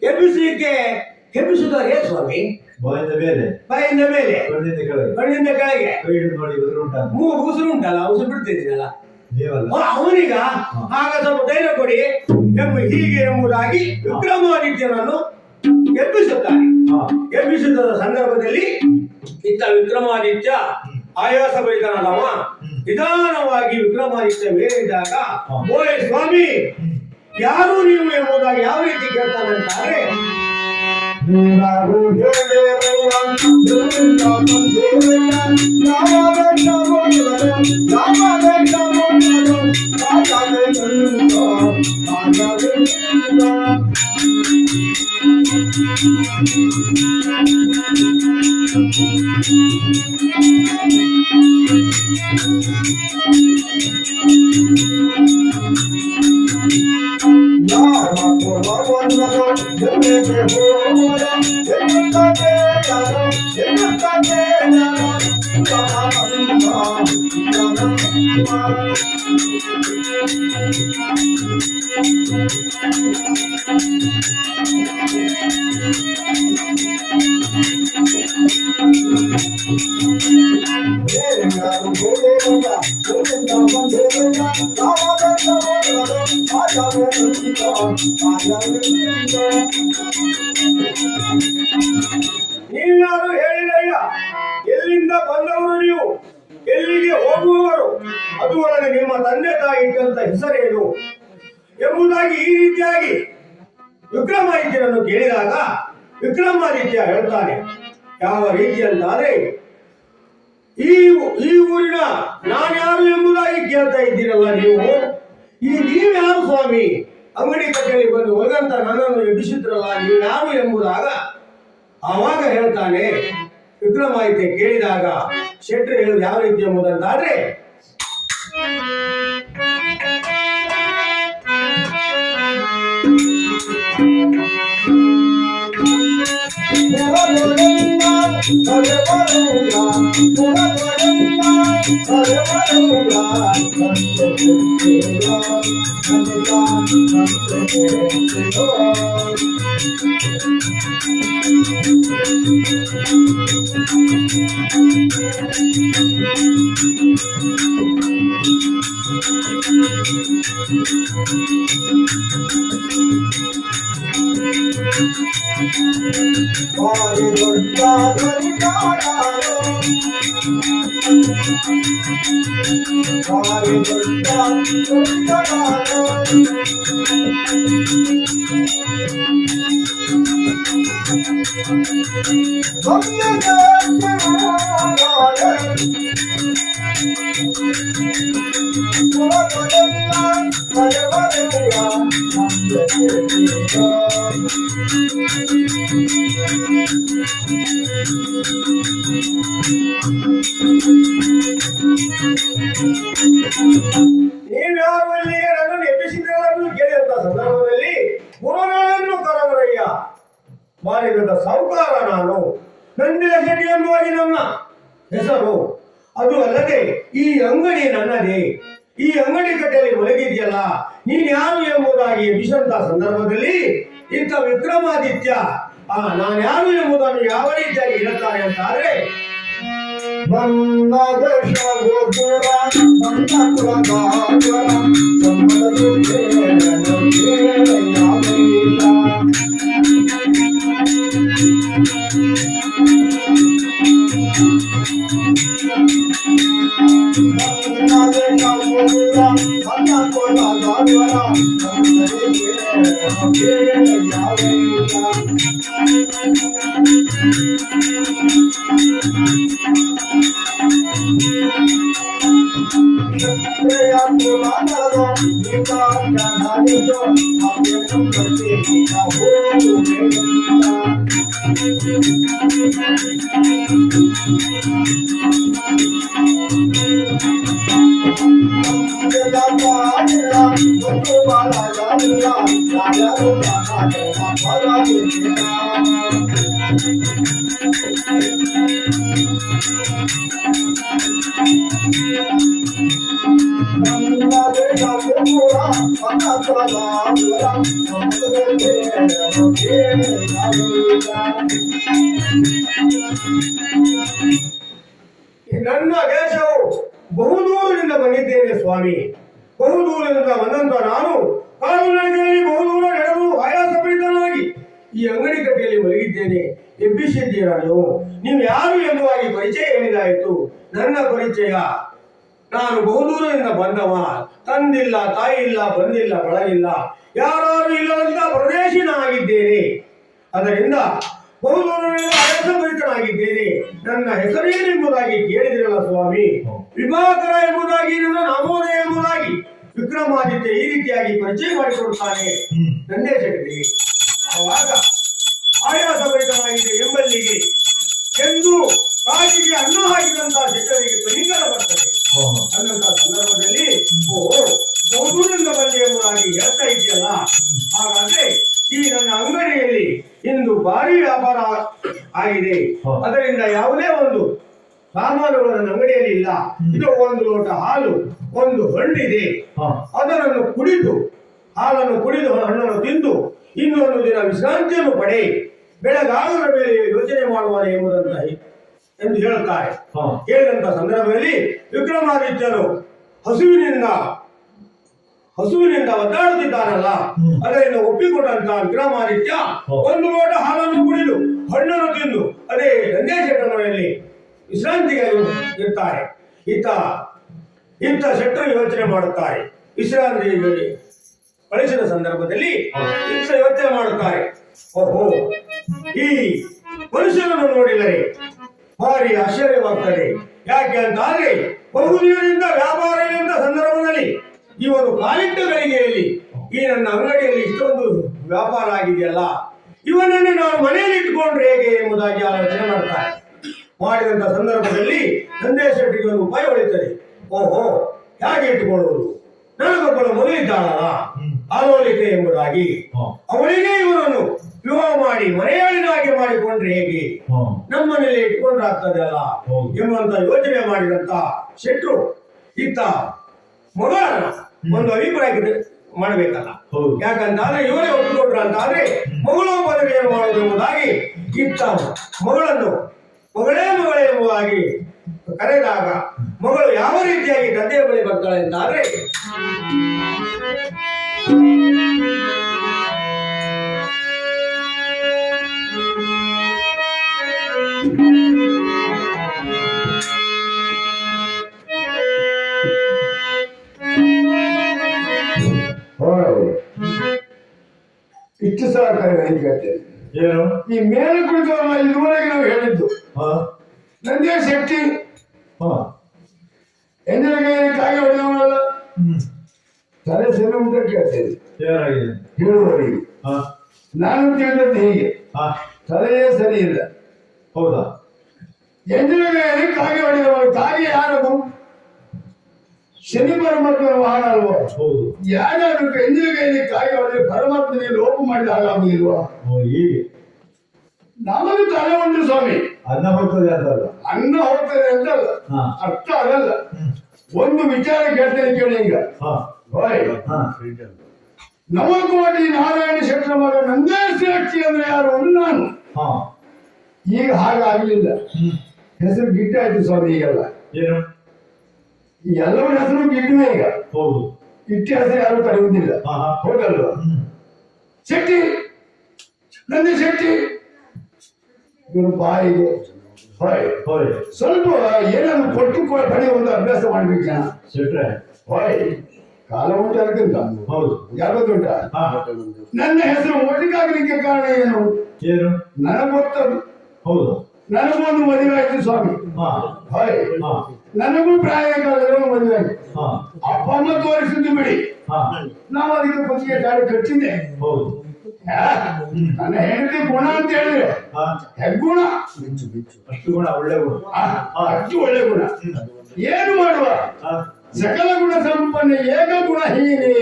ಎಬ್ಬಿಸಲಿಕ್ಕೆ ಹೆಬ್ಬಿಸುವುದಾರೆ ಏನ್ ಸ್ವಾಮಿ? ಬಾಯಿಂದ ಮೇಲೆ ಕಣ್ಣಿಂದ ಕೆಳಗೆ ಉಸಿರು ಉಂಟಲ್ಲ, ಉಸಿರು ಬಿಡ್ತಿದ್ದೀನಲ್ಲ ಅವನಿಗ. ಆಗ ಸ್ವಲ್ಪ ಧೈರ್ಯ ಕೊಡಿ, ಹೀಗೆ ಎಂಬುದಾಗಿ ವಿಕ್ರಮಾದಿತ್ಯನನ್ನು ಎಬ್ಬಿಸುತ್ತಾನೆ. ಎಬ್ಬಿಸಿದ ಸಂದರ್ಭದಲ್ಲಿ ಇತ್ತ ವಿಕ್ರಮಾದಿತ್ಯ ಆಯಾಸಭರಿತನಾದವ ನಿಧಾನವಾಗಿ ವಿಕ್ರಮಾದಿತ್ಯ ಮೇಲಿದ್ದಾಗ, ಓಯ್ ಸ್ವಾಮಿ, ಯಾರು ನೀವು ಎಂಬುದಾಗಿ ಯಾವ ರೀತಿ ಕೇಳ್ತಾನಂತಾರೆ, ನೀವ್ಯಾರು ಹೇಳಿರಯ್ಯ? ಎಲ್ಲಿಂದ ಬಂದವರು ನೀವು? ಎಲ್ಲಿಗೆ ಹೋಗುವವರು? ಅದುವರೆಗೆ ನಿಮ್ಮ ತಂದೆ ತಾಯಿ ಇಟ್ಟಂತ ಹೆಸರೇನು ಎಂಬುದಾಗಿ ಈ ರೀತಿಯಾಗಿ ವಿಕ್ರಮಾದಿತ್ಯನನ್ನು ಕೇಳಿದಾಗ ವಿಕ್ರಮಾದಿತ್ಯ ಹೇಳ್ತಾನೆ, ಯಾವ ರೀತಿ ಅಂತಾದ್ರೆ, ಈ ಊರಿನ ನಾನ್ಯಾರು ಎಂಬುದಾಗಿ ಕೇಳ್ತಾ ಇದ್ದೀರಲ್ಲ ನೀವು, ನೀವ್ಯಾರು ಸ್ವಾಮಿ? ಅಂಗಡಿ ಕಟ್ಟೆಯಲ್ಲಿ ಬಂದು ಹೋಗಂತ ನನ್ನನ್ನು ಎಬ್ಬಿಸಿದ್ರಲ್ಲ, ನೀವ್ಯಾರು ಎಂಬುದಾಗ ಆವಾಗ ಹೇಳ್ತಾನೆ ವಿಕ್ರಮಾದಿತ್ಯ ಕೇಳಿದಾಗ ಶೆಟ್ರು ಹೇಳುದು ಯಾವ ರೀತಿ ಎಂಬುದಂತಾದ್ರೆ, ಭಾರಿ ದೊಡ್ಡ ಧ್ವನಿಗಾರರು, ಭಾರಿ ದೊಡ್ಡ ಧ್ವನಿಗಾರರು. ನೀವ್ಯಾರು ಇಲ್ಲಿ ನನ್ನನ್ನು ಎಬ್ಬಿಸಿದೆಲ್ಲರೂ ಕೇಳಿದಂತ ಸಂದರ್ಭದಲ್ಲಿ ಗುರುಗಳನ್ನು ಕರವರಯ್ಯ, ಭಾರಿ ದೊಡ್ಡ ಸಾಹುಕಾರ ನಾನು, ನಂದೇ ಶೆಟ್ಟಿ ಎಂಬುವಾಗಿ ನನ್ನ ಹೆಸರು. ಅದು ಅಲ್ಲದೆ ಈ ಅಂಗಡಿ ನನ್ನದೇ, ಈ ಅಂಗಡಿ ಕಟ್ಟೆಯಲ್ಲಿ ಮಲಗಿದ್ಯಲ್ಲ, ನೀನ್ ಯಾರು ಎಂಬುದಾಗಿ ಎಬ್ಬಿಸಂತ ಸಂದರ್ಭದಲ್ಲಿ ಇಂಥ ವಿಕ್ರಮಾದಿತ್ಯ ನಾನು ಯಾರು ಎಂಬುದನ್ನು ಯಾವ ರೀತಿಯಾಗಿ ಹೇಳುತ್ತಾರೆ ಅಂತ ಆದ್ರೆ, ನನ್ನ ದೇಶವು ದೂರ, ನನ್ನ ಕುಲಗಾರ, ಸಂಬಂಧವು ಬೇರೆಯನ್ನು ಬೇರೆ ಯಾರಿಲ್ಲ. ನನ್ನ ದೇಶವು ದೂರ, ನನ್ನ ಕುಲಗಾರ, ಸಂಬಂಧವು ಬೇರೆ ಯಾರಿಲ್ಲ. ನನ್ನ ದೇಶವು ಬಹುದೂರದಿಂದ ಬಂದಿದ್ದೇನೆ ಸ್ವಾಮಿ. ಬಹುದೂರದಿಂದ ಬಂದಂತ ನಾನು ಕಾಲುನಡಿಗೆಯಲ್ಲಿ ಬಹುದೂರ ನಡೆದು ಆಯಾಸಪೀಡಿತನಾಗಿ ಈ ಅಂಗಡಿ ಕಟ್ಟೆಯಲ್ಲಿ ಮಲಗಿದ್ದೇನೆ. ಎಬ್ಬಿಸಿದ್ದೀರಾ ನೀವು ಯಾರು ಎಂಬುದಾಗಿ ಪರಿಚಯ ಹೇಳಿದಾಯಿತು. ನನ್ನ ಪರಿಚಯ, ನಾನು ಬಹುದೂರದಿಂದ ಬಂದವ, ತಂದಿಲ್ಲ ತಾಯಿ ಇಲ್ಲ, ಬಂದಿಲ್ಲ ಬಳಗಿಲ್ಲ, ಯಾರು ಇಲ್ಲದಂತ ಪ್ರದೇಶಿನಾಗಿದ್ದೇನೆ. ಅದರಿಂದ ಬಹುದೂರದಿಂದ ಆಯಾಸಪೀಡಿತನಾಗಿದ್ದೇನೆ. ನನ್ನ ಹೆಸರೇನೆಂಬುದಾಗಿ ಕೇಳಿದಿರಲ್ಲ ಸ್ವಾಮಿ. ವಿಭಾಕರ ಎಂಬುದಾಗಿ, ನನ್ನ ನಾಮೋದಯ ಎಂಬುದಾಗಿ ವಿಕ್ರಮಾದಿತ್ಯ ಈ ರೀತಿಯಾಗಿ ಪರಿಚಯ ಮಾಡಿಕೊಡುತ್ತಾನೆ ನಂದೇ ಶೆಟ್ಟಿ. ಆವಾಗ ಆಯಾಸಭರಿತನಾಗಿದೆ ಎಂಬಲ್ಲಿಗೆ ಎಂದು ಕಾಜಿಗೆ ಅನ್ನ ಹಾಕಿದಂತಹ ಶೆಟ್ಟರಿಗೆ ಕನಿಕರ ಬರ್ತದೆ. ಅನ್ನಂತ ಸಂದರ್ಭದಲ್ಲಿ ಬಹುದೂರದಿಂದ ಬಂದೆ ಎಂಬುದಾಗಿ ಹೇಳ್ತಾ ಇದೆಯಲ್ಲ, ಹಾಗಾದ್ರೆ ಈ ನನ್ನ ಅಂಗಡಿಯಲ್ಲಿ ಇಂದು ಭಾರಿ ವ್ಯಾಪಾರ ಆಗಿದೆ. ಅದರಿಂದ ಯಾವುದೇ ಒಂದು ಸಾಮಾನುಗಳು ನನ್ನ ಅಂಗಡಿಯಲ್ಲಿ ಇಲ್ಲ. ಇದು ಒಂದು ಲೋಟ ಹಾಲು, ಒಂದು ಹಣ್ಣಿದೆ, ಅದನ್ನು ಕುಡಿದು, ಹಾಲನ್ನು ಕುಡಿದು ಹಣ್ಣನ್ನು ತಿಂದು ಇನ್ನೊಂದು ದಿನ ವಿಶ್ರಾಂತಿಯನ್ನು ಪಡೆ, ಬೆಳಗಾಗದ ಮೇಲೆ ಯೋಚನೆ ಮಾಡುವ ಎಂಬುದಂತ ಎಂದು ಹೇಳುತ್ತಾರೆ. ಹೇಳಿದಂತ ಸಂದರ್ಭದಲ್ಲಿ ವಿಕ್ರಮಾದಿತ್ಯರು ಹಸುವಿನಿಂದ ಒದ್ದಾಡುತ್ತಿದ್ದಾರಲ್ಲ, ಅದರಿಂದ ಒಪ್ಪಿಕೊಂಡಂತ ವಿಕ್ರಮಾದಿತ್ಯ ಒಂದು ಲೋಟ ಹಾಲನ್ನು ಕುಡಿದು ಹಣ್ಣನ್ನು ತಿಂದು ಅದೇ ನಂದೇ ಶೆಟ್ಟರಲ್ಲಿ ವಿಶ್ರಾಂತಿಗೆ ಇರ್ತಾರೆ. ಇತ್ತ ಶೆಟ್ಟರು ಯೋಚನೆ ಮಾಡುತ್ತಾರೆ. ವಿಶ್ರಾಂತಿ ಕಳಿಸಿದ ಸಂದರ್ಭದಲ್ಲಿ ಇತ್ತ ಯೋಚನೆ ಮಾಡುತ್ತಾರೆ, ಓಹೋ, ಈ ಮನುಷ್ಯನನ್ನು ನೋಡಿದರೆ ಭಾರಿ ಆಶ್ಚರ್ಯವಾಗ್ತದೆ. ಯಾಕೆ ಅಂತಾದ್ರೆ ಬಹುದಿನದಿಂದ ವ್ಯಾಪಾರದಿಂದ ಸಂದರ್ಭದಲ್ಲಿ ಇವನು ಕಾಲಿಟ್ಟ ಗಳಿಗೆಯಲ್ಲಿ ಈ ನನ್ನ ಅಂಗಡಿಯಲ್ಲಿ ಇಷ್ಟೊಂದು ವ್ಯಾಪಾರ ಆಗಿದೆಯಲ್ಲ, ಇವನನ್ನು ನಾನು ಮನೆಯಲ್ಲಿ ಇಟ್ಕೊಂಡ್ರೆ ಹೇಗೆ ಎಂಬುದಾಗಿ ಆಲೋಚನೆ ಮಾಡ್ತಾರೆ. ಮಾಡಿದಂತ ಸಂದರ್ಭದಲ್ಲಿ ನಂದೇ ಶೆಟ್ಟಿಗೆ ಒಂದು ಉಪಾಯ ಹೊಳಿತದೆ. ಓಹೋ, ಹೇಗೆ ಇಟ್ಟುಕೊಳ್ಳುವುದು? ನನಗೊಬ್ಬಳು ಮದುವಿದ್ದಾಳಲ್ಲ ಆಲೋಲಿಕೆ ಎಂಬುದಾಗಿ, ಅವಳಿಗೆ ಇವರನ್ನು ವಿವಾಹ ಮಾಡಿ ಮನೆಯಾಳಿನಾಗಿ ಮಾಡಿಕೊಂಡ್ರೆ ಹೇಗೆ, ನಮ್ಮನೇಲಿ ಇಟ್ಕೊಂಡ್ರೆ ಆಗ್ತದಲ್ಲ ಎಂಬಂತ ಯೋಚನೆ ಮಾಡಿದಂತ ಶೆಟ್ರು ಇತ್ತ ಮಗಳನ್ನ ಒಂದು ಅಭಿಪ್ರಾಯ ಮಾಡಬೇಕಲ್ಲ. ಯಾಕಂತಾದ್ರೆ ಇವರೇ ಒಪ್ಪಿಕೊಂಡ್ರ ಅಂತ ಆದ್ರೆ ಮಗಳು ಮದುವೆಯನ್ನು ಮಾಡುವುದು ಎಂಬುದಾಗಿ ಇತ್ತ ಮಗಳೇ ಎಂಬುದಾಗಿ ಕರೆದಾಗ ಮಗಳು ಯಾವ ರೀತಿಯಾಗಿ ತಂದೆಯ ಬಳಿ ಬರ್ತಾಳೆ ಅಂತ ಆದ್ರೆ, ಹೌದು. ಇಷ್ಟು ಸಹ ಕೇಳ್ತೇನೆ. ಏನು? ಈ ಮೇಲೆ ಕುಳಿತವರಲ್ಲ ಇದುವರೆಗೆ ನಾವು ಹೇಳಿದ್ದು ಹಾ ನಂದೇ ಶಕ್ತಿ ಹಾ ಎಂದಿಗೆ ಕಾಯಿ ಹೊಡೆದವನಲ್ಲ ತಲೆ ಸರಿ ಉಂಟ ಕೇಳ್ತೇನೆ. ಏನಾಗಿದೆ? ಹೇಳುವವರಿಗೆ ಹಾ ನಾನು ತಿಳಿದದ್ದು ಹೀಗೆ, ಹಾ ತಲೆಯೇ ಸರಿ ಇಲ್ಲ. ಹೌದಾ? ಎಂದಿಗೆ ಕಾಯಿ ಹೊಡೆದವರು. ಕಾಯಿ ಯಾರದು? ಶನಿ ಪರಮಾತ್ಮನ ವಾಹನ ಅಲ್ವಾ? ಹೌದು. ಯಾರಾದ್ರೂ ಎಂದಿನ ಕೈಯಲ್ಲಿ ಕಾಯಿ ಹೊಡೆದ್ರೆ ಪರಮಾತ್ಮನಿಗೆ ಲೋಪ ಮಾಡಿದ ಹಾಗಾಗುದಿಲ್ವಾ? ಹೀಗೆ ನಮಗೆ ತಲೆ ಉಂಟು ಸ್ವಾಮಿ. ಅನ್ನ ಹೋಗ್ತದೆ ಅಂತಲ್ಲ. ಅನ್ನ ಹೋಗ್ತದೆ ಅಂತಲ್ಲ, ಹಾ. ಅರ್ಥ ಆಗಲ್ಲ. ಒಂದು ವಿಚಾರ ಕೇಳ್ತೇನೆ ಕೇಳಿ ಈಗ. ಹಾ ಹೋಯ್, ಹಾ ನವಕೋಟಿ ನಾರಾಯಣ ಶೆಟ್ಟರ ಮಗ ನಂದೇ ಶ್ರೇಷ್ಠಿ ಅಂದ್ರೆ ಯಾರು ಅಂದ್ರೆ ನಾನು. ಹಾ ಈಗ ಹಾಗಾಗ್ಲಿಲ್ಲ. ಹೆಸರು ಗಿಟ್ಟಾಯ್ತು ಸ್ವಾಮಿ. ಈಗೆಲ್ಲ ಏನು? ಈ ಎಲ್ಲವರ ಹೆಸರು ಗಿಟ್ಟುವೆ ಈಗ. ಹೌದು. ಇಟ್ಟ ಹೆಸರು ಯಾರು ಕರೆಯುವುದಿಲ್ಲ. ಹಾ ಹಾ ಹೌದಲ್ವಾ? ಶೆಟ್ಟಿ, ನಂದೇ ಶೆಟ್ಟಿ. ಇವರು ಬಾಯಿಗೆ ಹೊಯ್ ಹೋಯ್ ಸ್ವಲ್ಪ ಏನಾದ್ರು ಕೊಟ್ಟು ಬಳಿ ಒಂದು ಅಭ್ಯಾಸ ಮಾಡ್ಬೇಕು ಜನ. ಶೆಟ್ರೆ. ಹೊಯ್ ಕಾಲ ಉಂಟು ಅದಕ್ಕಿಂತ ಹೌದು. ಯಾವ್ದುಂಟ. ಹಾ ನನ್ನ ಹೆಸರು ಒಟ್ಟಿಗಾಗಲಿಕ್ಕೆ ಕಾರಣ ಏನು? ಏನು? ನನಗೆ ಗೊತ್ತದು. ಹೌದು. ನನಗೂ ಒಂದು ಮದುವೆ ಆಯ್ತು ಸ್ವಾಮಿ. ಹಾ ಹೊಯ್ ಹಾ ನನಗೂ ಪ್ರಾಯ ಕಾಲದಲ್ಲಿ ಮದುವೆ ಆಯ್ತು. ಹಾ ಅಪ್ಪ ಅಮ್ಮ ತೋರಿಸಿದ್ದು ಬಿಡಿ, ಹಾ ನಾವು ಅದಕ್ಕೆ ಕುತ್ತಿಗೆ ತಾಳಿ ಕಟ್ಟಿದ್ದೆ. ಹೌದು. ನನ್ನ ಹೆಂಡತಿ ಗುಣ ಅಂತ ಹೇಳಿದ್ರೆ ಹಾ ಹೆಗ್ಗುಣ. ಅಷ್ಟು ಗುಣ, ಒಳ್ಳೆ ಗುಣ. ಅಷ್ಟು ಒಳ್ಳೆ ಗುಣ. ಏನು ಮಾಡುವ? ಹಾ ಸಕಲ ಗುಣ ಸಂಪನ್ನ ಏಕ ಗುಣ ಹೀಗೆ.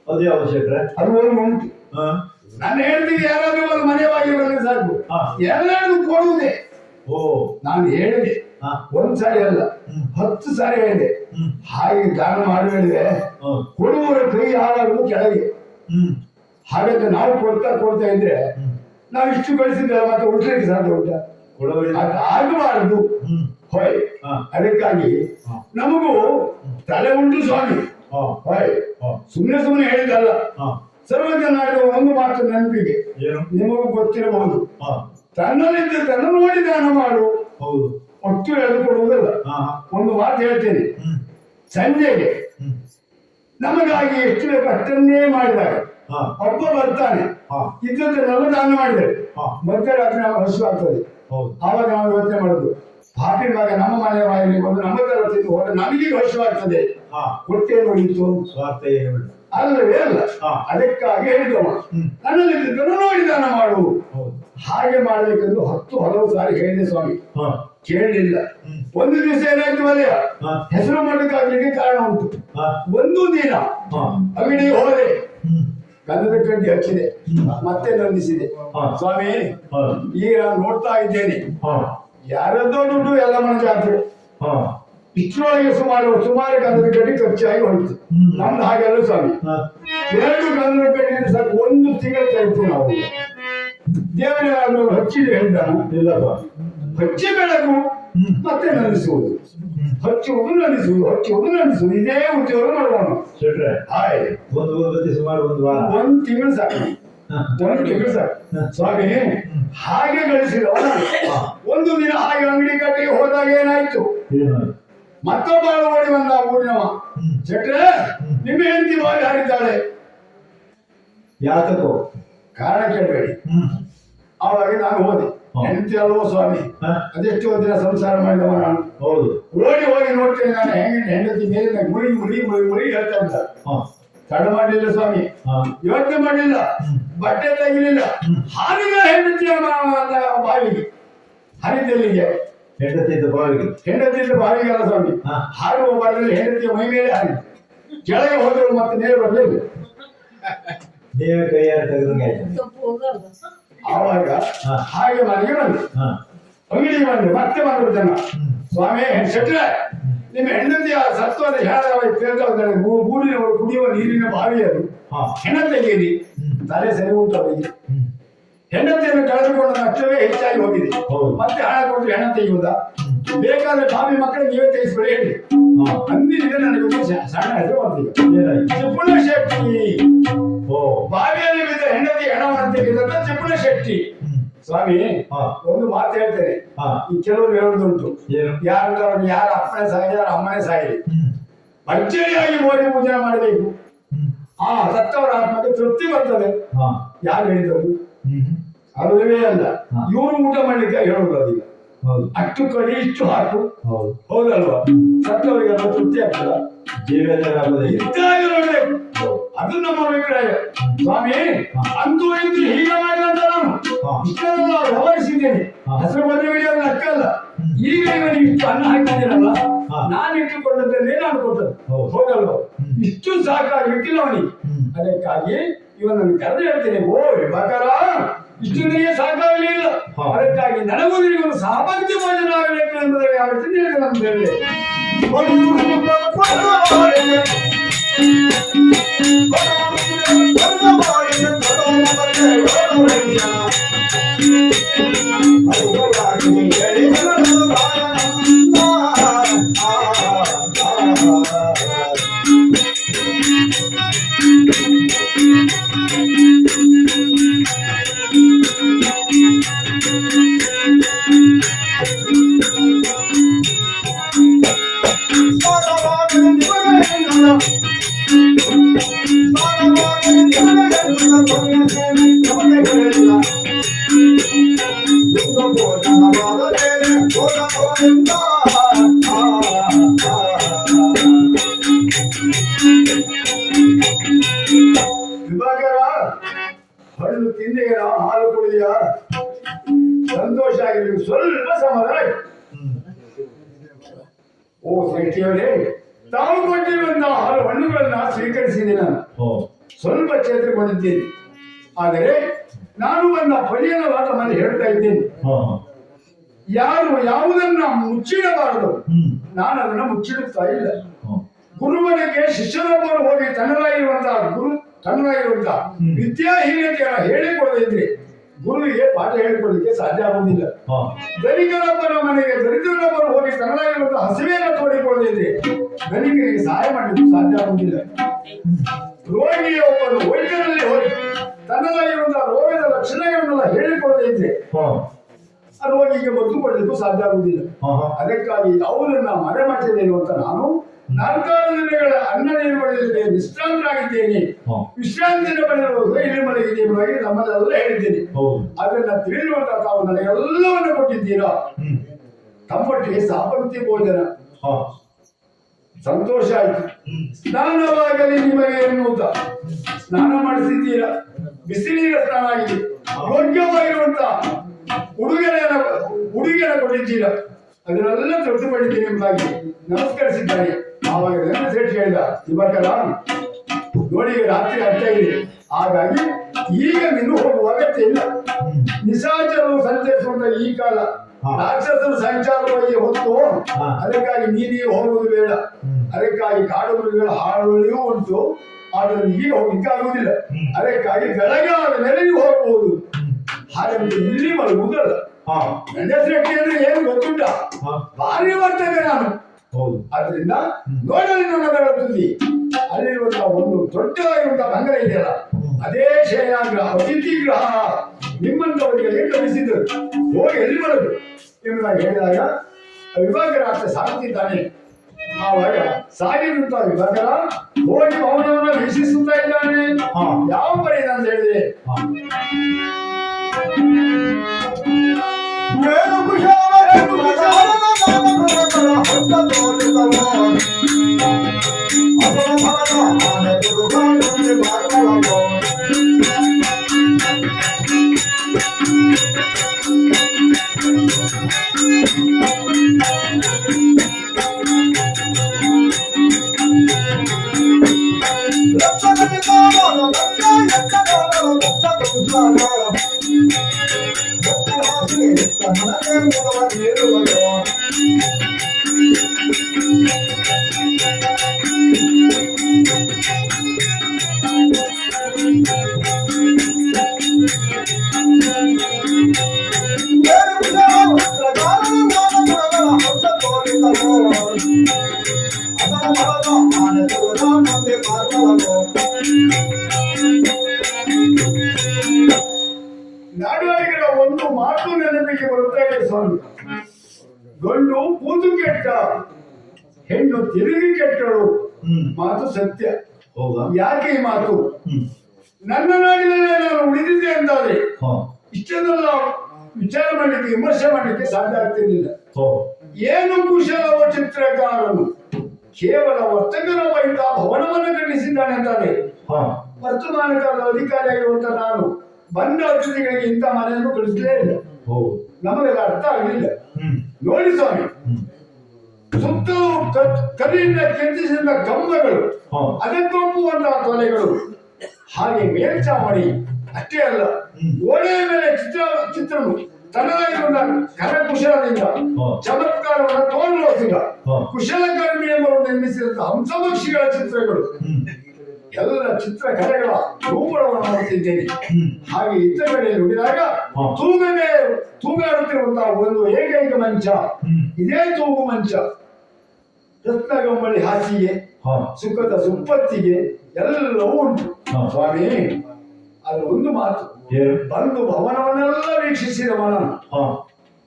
ಅದು ಯಾವ ಶೆಟ್ರೆ? ಅದು ಒಂದು ಉಂಟು. ಹಾ ನನ್ನ ಹೆಂಡತಿಗೆ ಯಾರಾದ್ರೂ ಒಂದು ಮನೆ ಬಾಗಿ ಬಂದ್ರೆ ಸಾಕು, ಹಾ. ಎಲ್ಲರೂ ಕೊಡುವುದೇ. ಓ ನಾನು ಹೇಳಿದೆ, ಹಾ ಒಂದ್ ಸಾರಿ ಅಲ್ಲ 10 ಸಾರಿ ಹೇಳಿದೆ. ಹಾಗೆ ದಾನ ಮಾಡಿದ್ರೆ ಹೌದು. ಕೊಡುವವರ ಕೈ ಹಾಳಾಗುವುದು ಕೆಳಗೆ. ಹಾಗಾದ್ರೆ ನಾವು ಕೊಡ್ತಾ ಇದ್ರೆ ನಾವು ಇಷ್ಟು ಗಳಿಸಿದ್ರೆ ಮತ್ತೆ ಉಳಿಸ್ಲಿಕ್ಕೆ ಸಾಧ್ಯ ಉಂಟಾ? ಕೊಡಬಾರದು. ಅದು ಆಗಬಾರದು. ಹೊಯ್ ಹಾ. ಅದಕ್ಕಾಗಿ ನಮಗೂ ತಲೆ ಉಂಟು ಸ್ವಾಮಿ. ಹಾ ಹೊಯ್ ಹಾ ಸುಮ್ಮನೆ ಹೇಳಿದಲ್ಲ. ಹಾ ಸರ್ವಜನಾಡುವ ಒಂದು ಮಾತು ನೆನಪಿಗೆ ಏನು? ನಿಮಗೂ ಗೊತ್ತಿರಬಹುದು. ಹಾ ತನ್ನಲ್ಲಿದ್ದ ತನ್ನ ನೋಡಿ ದಾನ ಮಾಡು, ಹೌದು. ಒಟ್ಟು ಹೇಳಿಕೊಡುವುದಲ್ಲ. ಹಾ ಒಂದು ಮಾತು ಹೇಳ್ತೇನೆ. ಸಂಜೆಗೆ ನಮಗಾಗಿ ಎಷ್ಟು ಬೇಕು ಅಷ್ಟನ್ನೇ ಮಾಡಿದಾಗ ಹಾ ಒಬ್ಬ ಬರ್ತಾನೆ, ಹಾ ಇದ್ದದ್ದನ್ನೆಲ್ಲ ದಾನ ಮಾಡಿದರೆ ಹಾ ಮಧ್ಯರಾತ್ರಿ ನಾವು ಹಸುವಾಗ್ತದೆ. ಹೌದು. ಆವಾಗ ನಾವು ಯೋಚನೆ ಮಾಡುದು, ಪಾಪಿನ ಭಾಗ ನಮ್ಮ ಮನೆಯ ಬಾಯಲ್ಲಿ ಬಂದು ನಮ್ಮ ತರ ತಿಂದು ಹೋದ್ರೆ ನಮಗೆ ಹಸುವಾಗ್ತದೆ, ಹಾ ಹೊಟ್ಟೆ ನೋಡಿತು ಸ್ವಾರ್ಥ ಏನು ಬಿಡು. ಅಲ್ಲವೇ ಅಲ್ಲ. ಹಾ. ಅದಕ್ಕಾಗಿ ಹೇಳಿದವ ನನ್ನಲ್ಲಿ ನೋಡಿ ದಾನ ಮಾಡು. ಹೌದು. ಹಾಗೆ ಮಾಡ್ಬೇಕೆಂದು 10 ಹಲವು ಸಾರಿ ಹೇಳಿದೆ ಸ್ವಾಮಿ. ಹಾ ಕೇಳಲಿಲ್ಲ. ಒಂದು ದಿವಸ ಏನಾಯ್ತು ಮನೆಯ ಹಾ ಹೆಸರು ಮಾಡಲಿಕ್ಕಾಗ್ಲಿಕ್ಕೆ ಕಾರಣ ಉಂಟು. ಹಾ ಒಂದು ದಿನ ಹಾ ಅಂಗಡಿ ಹೋದೆ, ಗಂಧದ ಕಡ್ಡಿ ಹಚ್ಚಿದೆ, ಮತ್ತೆ ನಂದಿಸಿದೆ. ಹಾ. ಸ್ವಾಮಿ ಹಾ ಈಗ ನಾನು ನೋಡ್ತಾ ಇದ್ದೇನೆ, ಹಾ ಯಾರದ್ದೋ ದುಡ್ಡು ಎಲ್ಲ ಮನ ಜಾತ್ರೆ. ಹಾ ಇಷ್ಟರೊಳಗೆ ಸುಮಾರು ಗಂಧದ ಕಡ್ಡಿ ಖರ್ಚಾಗಿ ಹೋಯ್ತು. ನಮ್ದು ಹಾಗೆಲ್ಲ ಸ್ವಾಮಿ. ಹಾ 2 ಗಂಧದ ಕಡ್ಡಿ ಸಾಕು, 1 ತಿಂಗಳು ಕಳಿತು ನಾವು. ದೇವರ ಹಚ್ಚಿದೆ ಹೇಳಿದ್ದಾನ ಇಲ್ಲಪ್ಪ. ಹಚ್ಚಿ ಬೆಳಕು ಮತ್ತೆ ನಂದಿಸುವುದು, ಹಚ್ಚುವುದು ನಂದಿಸುವುದು ಇದೇ ಉದ್ಯೋಗ ಮಾಡುವನು. ಶೆಟ್ರೆ, ಹಾಯ್ ಒಂದು ಬತ್ತಿ ಸುಮಾರು ಒಂದು ವಾರ. 1 ತಿಂಗಳು ಸಾಕು, 1 ತಿಂಗಳು ಸಾಕು ಸ್ವಾಮಿ. ಹಾಗೆ ಗಳಿಸಿದ ಒಂದು ದಿನ ಹಾಗೆ ಅಂಗಡಿ ಕಟ್ಟಿಗೆ ಹೋದಾಗ ಏನಾಯ್ತು, ಮತ್ತೊಬ್ಬ ಓಡಿ ಬಂದ ಊರಿನವ. ಶೆಟ್ರೆ, ನಿಮ್ಮ ಹೆಂಡತಿ ಬಾರಿ ಹಾರಿದ್ದಾಳೆ. ಯಾತಕ್ಕೋ? ಕಾರಣ ಕೇಳಬೇಡಿ. ಆವಾಗ ನಾನು ಹೋದೆ. ಹೆಂಡತಿ ಅಲ್ವೋ ಸ್ವಾಮಿ, ಅದೆಷ್ಟೋ ದಿನ ಸಂಸಾರ ಮಾಡಿದವ ನಾನು. ಹೌದು. ಹೋಗಿ ನೋಡ್ತೇನೆ ನಾನು ಹೆಂಡತಿ ಮೇಲೆ ಮುರಿ ಹೇಳ್ತಾ ಇದ್ದ. ತಡ ಮಾಡಲಿಲ್ಲ ಸ್ವಾಮಿ, ಯೋಚನೆ ಮಾಡಲಿಲ್ಲ, ಬಟ್ಟೆ ತೆಗಿಲಿಲ್ಲ, ಹಾರಿದ ಹೆಂಡತಿಯ ಬಾವಿಗೆ. ಹರಿದಲ್ಲಿಗೆ ಹೆಂಡತಿದ್ದ ಬಾವಿಗೆ ಅಲ್ಲ ಸ್ವಾಮಿ, ಹಾರುವ ಬಾವಿಯಲ್ಲಿ ಹೆಂಡತಿಯ ಮೈ ಮೇಲೆ ಹಾರಿದ. ಕೆಳಗೆ ಹೋದ್ರು ಮತ್ತೆ ನೇರ ಬರಲಿಲ್ಲ. ನೀವೇ ಕೈಯಾರ ತೆಗೆದಂಗೆ ಆಯ್ತು. ಆವಾಗ ಹಾಗೆ ಮನೆಗೆ ಬಂದೆ, ಅಂಗಡಿಗೆ ಬಂದೆ, ಮತ್ತೆ ಬಂದ್ರು ಜನ. ಸ್ವಾಮಿ ಶೆಟ್ರೆ, ನಿಮ್ಮ ಹೆಂಡತಿಯ ಸತ್ವದ ಊರಿನವರು ಕುಡಿಯುವ ನೀರಿನ ಬಾವಿ ಅದು, ಹೆಣ ತೆಗೆಯಿರಿ. ತಲೆ ಸರಿ ಉಂಟು ಅವರಿಗೆ. ಹೆಂಡತಿಯನ್ನು ಕಳೆದುಕೊಂಡ ನಷ್ಟವೇ ಹೆಚ್ಚಾಗಿ ಹೋಗಿದೆ. ಮತ್ತೆ ಹಣ ಕೊಟ್ಟು ಹೆಣ ತೆಗೆಯುವುದ? ಬೇಕಾದ್ರೆ ಬಾವಿ ಮಕ್ಕಳಿಗೆ ನೀವೇ ತೆಗೆಸ್ಕೊಳ್ಳಿ ಹೇಳಿ. ಅಂದಿನಿಂದ ನನಗೆ ಸಣ್ಣ ಹೆಸರು ಬಂದಿದೆ, ಚಿಪ್ಪುಣ ಶೆಟ್ಟಿ. ಬಾವಿಯಲ್ಲಿ ಬಿದ್ದ ಹೆಂಡತಿ ಹೆಣವನ್ನು ತೆಗೆದ ಚಿಪ್ಪುಣ ಶೆಟ್ಟಿ. ಸ್ವಾಮಿ ಒಂದು ಮಾತು ಹೇಳ್ತೇನೆ, ಈ ಕೆಲವರು ಹೇಳುದುಂಟು, ಯಾರ ಅಪ್ಪನೇ ಸಾಯಿ, ಯಾರ ಅಮ್ಮನೇ ಸಾಯಿ, ಭರ್ಜರಿಯಾಗಿ ಮೋದಿ ಪೂಜೆ ಮಾಡಬೇಕು. ಆ ಸತ್ತವರ ಆತ್ಮಕ್ಕೆ ತೃಪ್ತಿ ಬರ್ತದೆ. ಹಾ. ಯಾರು ಹೇಳಿದವರು? ಅಲ್ಲವೇ ಅಲ್ಲ, ಇವರು ಊಟ ಮಾಡ್ಲಿಕ್ಕೆ ಹೇಳುದು ಅದೀಗ. ಹೌದು. ಅಷ್ಟು ಕಡಿ ಇಷ್ಟು ಹಾಕು. ಹೌದು. ಹೌದಲ್ವಾ? ಸತ್ತವರಿಗೆಲ್ಲ ತೃಪ್ತಿ ಆಗ್ತದ? ಇದ್ದಾಗ ನೋಡ್ಬೇಕು. ಅದು ನಮ್ಮ ಅಭಿಪ್ರಾಯ. ಸ್ವಾಮಿ ಅಂತೂ ಇಂತೂ ಹೀಗೆ ಮಾಡಿದಂತ ನಾನು ಇಷ್ಟೆಲ್ಲ ವ್ಯವಹರಿಸಿದ್ದೇನೆ. ಹಸಿರು ಮದುವೆ ಅಕ್ಕಲ್ಲ. ಈಗ ಇವನಿಗೆ ಇಷ್ಟು ಅನ್ನ ಹಾಕಿದ್ದೀರಲ್ಲ, ನಾನು ಇಟ್ಟುಕೊಂಡದ್ದನ್ನೇ ನಾನು ಕೊಟ್ಟದ್ದು. ಹೌದಲ್ವ? ಇಷ್ಟು ಸಾಕಾಗ್ಲಿಕ್ಕಿಲ್ಲ ಅವನಿಗೆ. ಅದಕ್ಕಾಗಿ ಇವನನ್ನು ಕರೆದು ಹೇಳ್ತೇನೆ, ಓ ವಿಭಾಕರ, ಇಷ್ಟು ನಿನಗೆ ಸಾಕಾಗಲಿಲ್ಲ, ಅದಕ್ಕಾಗಿ ನನಗೂ ನಿನಗೂ ಸಹಭಾಗ್ಯ ಭೋಜನ ಆಗಬೇಕು ಎಂಬುದಾಗಿ ಯಾವ ಚಿಂತೆ ನಮ್ದು ಹೇಳಿ. ವಿಭಾಕರ, ಹಣ್ಣು ತಿಂದೆಯ, ಹಾಲು ಕುಡಿಯ, ಸಂತೋಷ ಆಗಿರಲಿ, ಸ್ವಲ್ಪ ಸಮಾಧಾನ ಆಯ್ತು. ಓ ಶ್ರೇಷ್ಠಿಯವರೇ, ತಾವು ಕೊಟ್ಟಿರುವಂತಹ ಹಾಲು ಹಣ್ಣುಗಳನ್ನ ಸ್ವೀಕರಿಸಿದೆ. ನಾನು ಸ್ವಲ್ಪ ಚೇತರಿಕೊಂಡಿದ್ದೇನೆ. ಆದರೆ ನಾನು ಬಂದ ಪರಿಯನವಾದ ಮನೆ ಹೇಳ್ತಾ ಇದ್ದೇನೆ, ಯಾರು ಯಾವುದನ್ನ ಮುಚ್ಚಿಡಬಾರದು, ನಾನು ಅದನ್ನ ಮುಚ್ಚಿಡುತ್ತಾ ಇಲ್ಲ. ಗುರುಮನೆಗೆ ಶಿಷ್ಯರೊಬ್ಬರು ಹೋಗಿ ತನ್ನದಾಗಿರುವಂತಹ ವಿದ್ಯಾಹೀನತೆಯನ್ನು ಹೇಳಿಕೊಳ್ಳದಿದ್ರೆ ಗುರುವಿಗೆ ಪಾಠ ಹೇಳಿಕೊಳ್ಳಲಿಕ್ಕೆ ಸಾಧ್ಯ ಆಗುವುದಿಲ್ಲ. ಧನಿಕರೊಬ್ಬರ ಮನೆಗೆ ದರಿದ್ರರೊಬ್ಬರು ಹೋಗಿ ತನ್ನದಾಗಿರುವಂತಹ ಹಸಿವೆಯನ್ನು ತೋಡಿಕೊಳ್ಳದಿದ್ರೆ ಧನಿಕರಿಗೆ ಸಹಾಯ ಮಾಡಲಿಕ್ಕೆ ಸಾಧ್ಯ ಆಗುವುದಿಲ್ಲ. ರೋಗಿಯ ಒಬ್ಬರು ವೈದ್ಯರಲ್ಲಿ ಹೋಗಿ ತನ್ನದಾಗಿರುವಂತಹ ರೋಗದ ಲಕ್ಷಣಗಳನ್ನೆಲ್ಲ ಹೇಳಿಕೊಳ್ಳದಿದ್ರೆ ಆ ರೋಗಿಗೆ ಮದ್ದು ಕೊಡಲಿಕ್ಕೂ ಸಾಧ್ಯ ಆಗುವುದಿಲ್ಲ. ಅದಕ್ಕಾಗಿ ಯಾವುದನ್ನ ಮರೆಮಾಚಿದ್ದೇನೆ ಅಂತ ನಾನು 4 ದಿನಗಳ ಅನ್ನ ನೀರು ಪಡೆದಿದ್ದೇನೆ, ವಿಶ್ರಾಂತರಾಗಿದ್ದೇನೆ. ವಿಶ್ರಾಂತಿಯನ್ನು ಪಡೆದಿರುವುದು ಇಲ್ಲಿ ಮಲಗಿದೆ ಎಂಬುದಾಗಿ ನಮ್ಮಲ್ಲೆಲ್ಲ ಹೇಳಿದ್ದೇನೆ. ಅದನ್ನ ತಿಳಿದಿರುವಂತಹ ತಾವು ನನಗೆಲ್ಲವನ್ನು ಕೊಟ್ಟಿದ್ದೀರಾ. ತಮ್ಮೊಟ್ಟಿಗೆ ಸಹಪಂಕ್ತಿ ಭೋಜನ, ಸಂತೋಷ ಆಯ್ತು. ಸ್ನಾನವಾಗಲಿ ನಿಮಗೆ ಎನ್ನುವುದ ಸ್ನಾನ ಮಾಡಿಸಿದ್ದೀರಾ, ಬಿಸಿ ನೀರ ಸ್ನಾನ ಆಗಿದೆ. ಯೋಗ್ಯವಾಗಿರುವಂತಹ ಉಡುಗೆಯನ್ನು ಕೊಟ್ಟಿದ್ದೀರಾ, ಅದನ್ನೆಲ್ಲ ತೃಪ್ತಿಪಡಿದ್ದೀನಿ ಎಂಬುದಾಗಿ ನಮಸ್ಕರಿಸಿದ್ದಾನೆ. ಆವಾಗ ಶ್ರೇಷ್ಠ ಹೇಳಿದ, ವಿಭಾಕರ ನೋಡಿ, ರಾತ್ರಿ ಆಗ್ತಾ ಇದೆ, ಹಾಗಾಗಿ ಈಗ ನೀನು ಹೋಗುವ ಅಗತ್ಯ ಇಲ್ಲ. ನಿಶಾಚರರು ಸಂಚರಿಸುವಂತ ಈ ಕಾಲ, ರಾಕ್ಷಸರು ಸಂಚಾರವಾಗಿ ಹೊತ್ತು, ಅದಕ್ಕಾಗಿ ನೀನೇ ಹೋಗುವುದು ಬೇಡ. ಅದಕ್ಕಾಗಿ ಕಾಡು ಮೃಗಗಳ ಹಾಳುಗಳಿಯೂ ಉಂಟು, ಆದರೆ ಈಗ ಹೋಗ್ಲಿಕ್ಕೆ ಆಗುವುದಿಲ್ಲ. ಅದಕ್ಕಾಗಿ ಬೆಳಗಾದ ಮೇಲೆ ನೀವು ಹೋಗಬಹುದು. ಹಾಗೆ ಇಲ್ಲಿ ಮಲಗುವುದಲ್ಲ. ನನ್ನ ಶ್ರೇಷ್ಠಿ ಅಂದ್ರೆ ಏನು ಗೊತ್ತುಂಟ, ಭಾರಿ ವರ್ತನೆ ನಾನು. ಆದ್ರಿಂದ ನೋಡಲಿ ನನ್ನ ತುದಿ ಅಲ್ಲಿರುವಂತಹ ಒಂದು ದೊಡ್ಡದಾಗಿರುವಂತಹ ಬಂಗಲೆ ಇದೆಯಲ್ಲ, ಅದೇ ಶಯನಾಗ್ರಹ, ಅತಿಥಿ ಗ್ರಹ ನಿಮ್ಮಂತವರಿಗೆ ಕಲಿಸಿದರು. ಹೋಗಿ ಎಲ್ಲಿ ಬರದು ಎಂಬುದಾಗಿ ಹೇಳಿದಾಗ ವಿಭಾಕರ ಅರ್ಥ ಸಾಗುತ್ತಿದ್ದಾನೆ. ಆವಾಗ ಸಾಗಿರುವಂತಹ ವಿಭಾಕರ ಹೋಗಿ ಮೌನವನ್ನು ವೀಕ್ಷಿಸುತ್ತಾ ಇದ್ದಾನೆ. ಯಾವ ಪರಿಣಾಮ ಅಂತ ಹೇಳಿದೆ, ನಾಡೋರಿಗಳ ಒಂದು ಮಾತು ನೆನಪಿಗೆ ಬರುತ್ತಾ ಇದೆ ಸ್ವಾಮಿ. ಗಂಡು ಕೂತು ಕೆಟ್ಟ, ಹೆಣ್ಣು ತಿರುಗಿ ಕೆಟ್ಟಳು. ಮಾತು ಸತ್ಯ. ಹೌದಾ? ಯಾಕೆ ಈ ಮಾತು? ಹ್ಮ್. ನನ್ನ ನಾಡಿನಲ್ಲೇ ನಾನು ಉಳಿದಿದ್ದೆ ಅಂತಾದ್ರೆ ಹಾ. ಇಷ್ಟೆಲ್ಲ ವಿಚಾರ ಮಾಡಲಿಕ್ಕೆ ವಿಮರ್ಶೆ ಮಾಡಲಿಕ್ಕೆ ಸಾಧ್ಯ ಆಗ್ತಿರ್ಲಿಲ್ಲ. ಹೋ. ಏನು ಕುಶಲವ ಚಿತ್ರಕಾರನು ಕೇವಲ ವರ್ತಕನೊಬ್ಬ ಇಂಥ ಭವನವನ್ನು ಕಟ್ಟಿಸಿದ್ದಾನೆ ಅಂತಾನೆ. ಹಾ. ವರ್ತಮಾನ ಕಾಲದ ಅಧಿಕಾರಿಯಾಗಿರುವಂತ ನಾನು ಬಂದ ಅತಿಥಿಗಳಿಗೆ ಇಂಥ ಮನೆಯನ್ನು ಕಳಿಸಲೇ ಇಲ್ಲ. ಹೌದು. ನಮಗೆ ಅದು ಅರ್ಥ ಆಗಲಿಲ್ಲ. ಹ್ಮ್. ನೋಡಿ ಸ್ವಾಮಿ, ಹ್ಮ್. ಸುತ್ತಲೂ ಕಲ್ಲಿಂದ ಕೆತ್ತಿಸಿದ ಕಂಬಗಳು, ಹಾ. ಅದಕ್ಕೊಪ್ಪುವಂತಹ ತೊಲೆಗಳು, ಹಾಗೆ ಮೇಲ್ಚಾವಣಿ ಅಷ್ಟೇ ಅಲ್ಲ, ಗೋಡೆಯ ಮೇಲೆ ಚಿತ್ರನು ತನ್ನದಾಗಿರುವ ಕರಕುಶಲದಿಂದ ಚಮತ್ಕಾರವನ್ನು ತೋರಿಸುವ ಕುಶಲಕರ್ಮಿ ಎಂಬರು ನಿರ್ಮಿಸಿದಂತಹ ಹಂಸಪಕ್ಷಿಗಳ ಚಿತ್ರಗಳು, ಎಲ್ಲ ಚಿತ್ರಕಲೆಗಳ ರೂಪಗಳನ್ನು ನೋಡುತ್ತಿದ್ದೇನೆ. ಹಾಗೆ ಇತ್ತ ಕಡೆ ನುಡಿದಾಗ ತೂಗಾಡುತ್ತಿರುವಂತಹ ಒಂದು ಏಕೈಕ ಮಂಚ, ಇದೇ ತೂಗು ಮಂಚ. ರತ್ನಗಂಬಳಿ ಹಾಸಿಗೆ, ಸುಖದ ಸುಪ್ಪತ್ತಿಗೆ ಎಲ್ಲವೂ ಉಂಟು ಸ್ವಾಮಿ. ಅದು ಒಂದು ಮಾತು, ಬಂದು ಭವನವನ್ನೆಲ್ಲ ವೀಕ್ಷಿಸಿದ ಮನ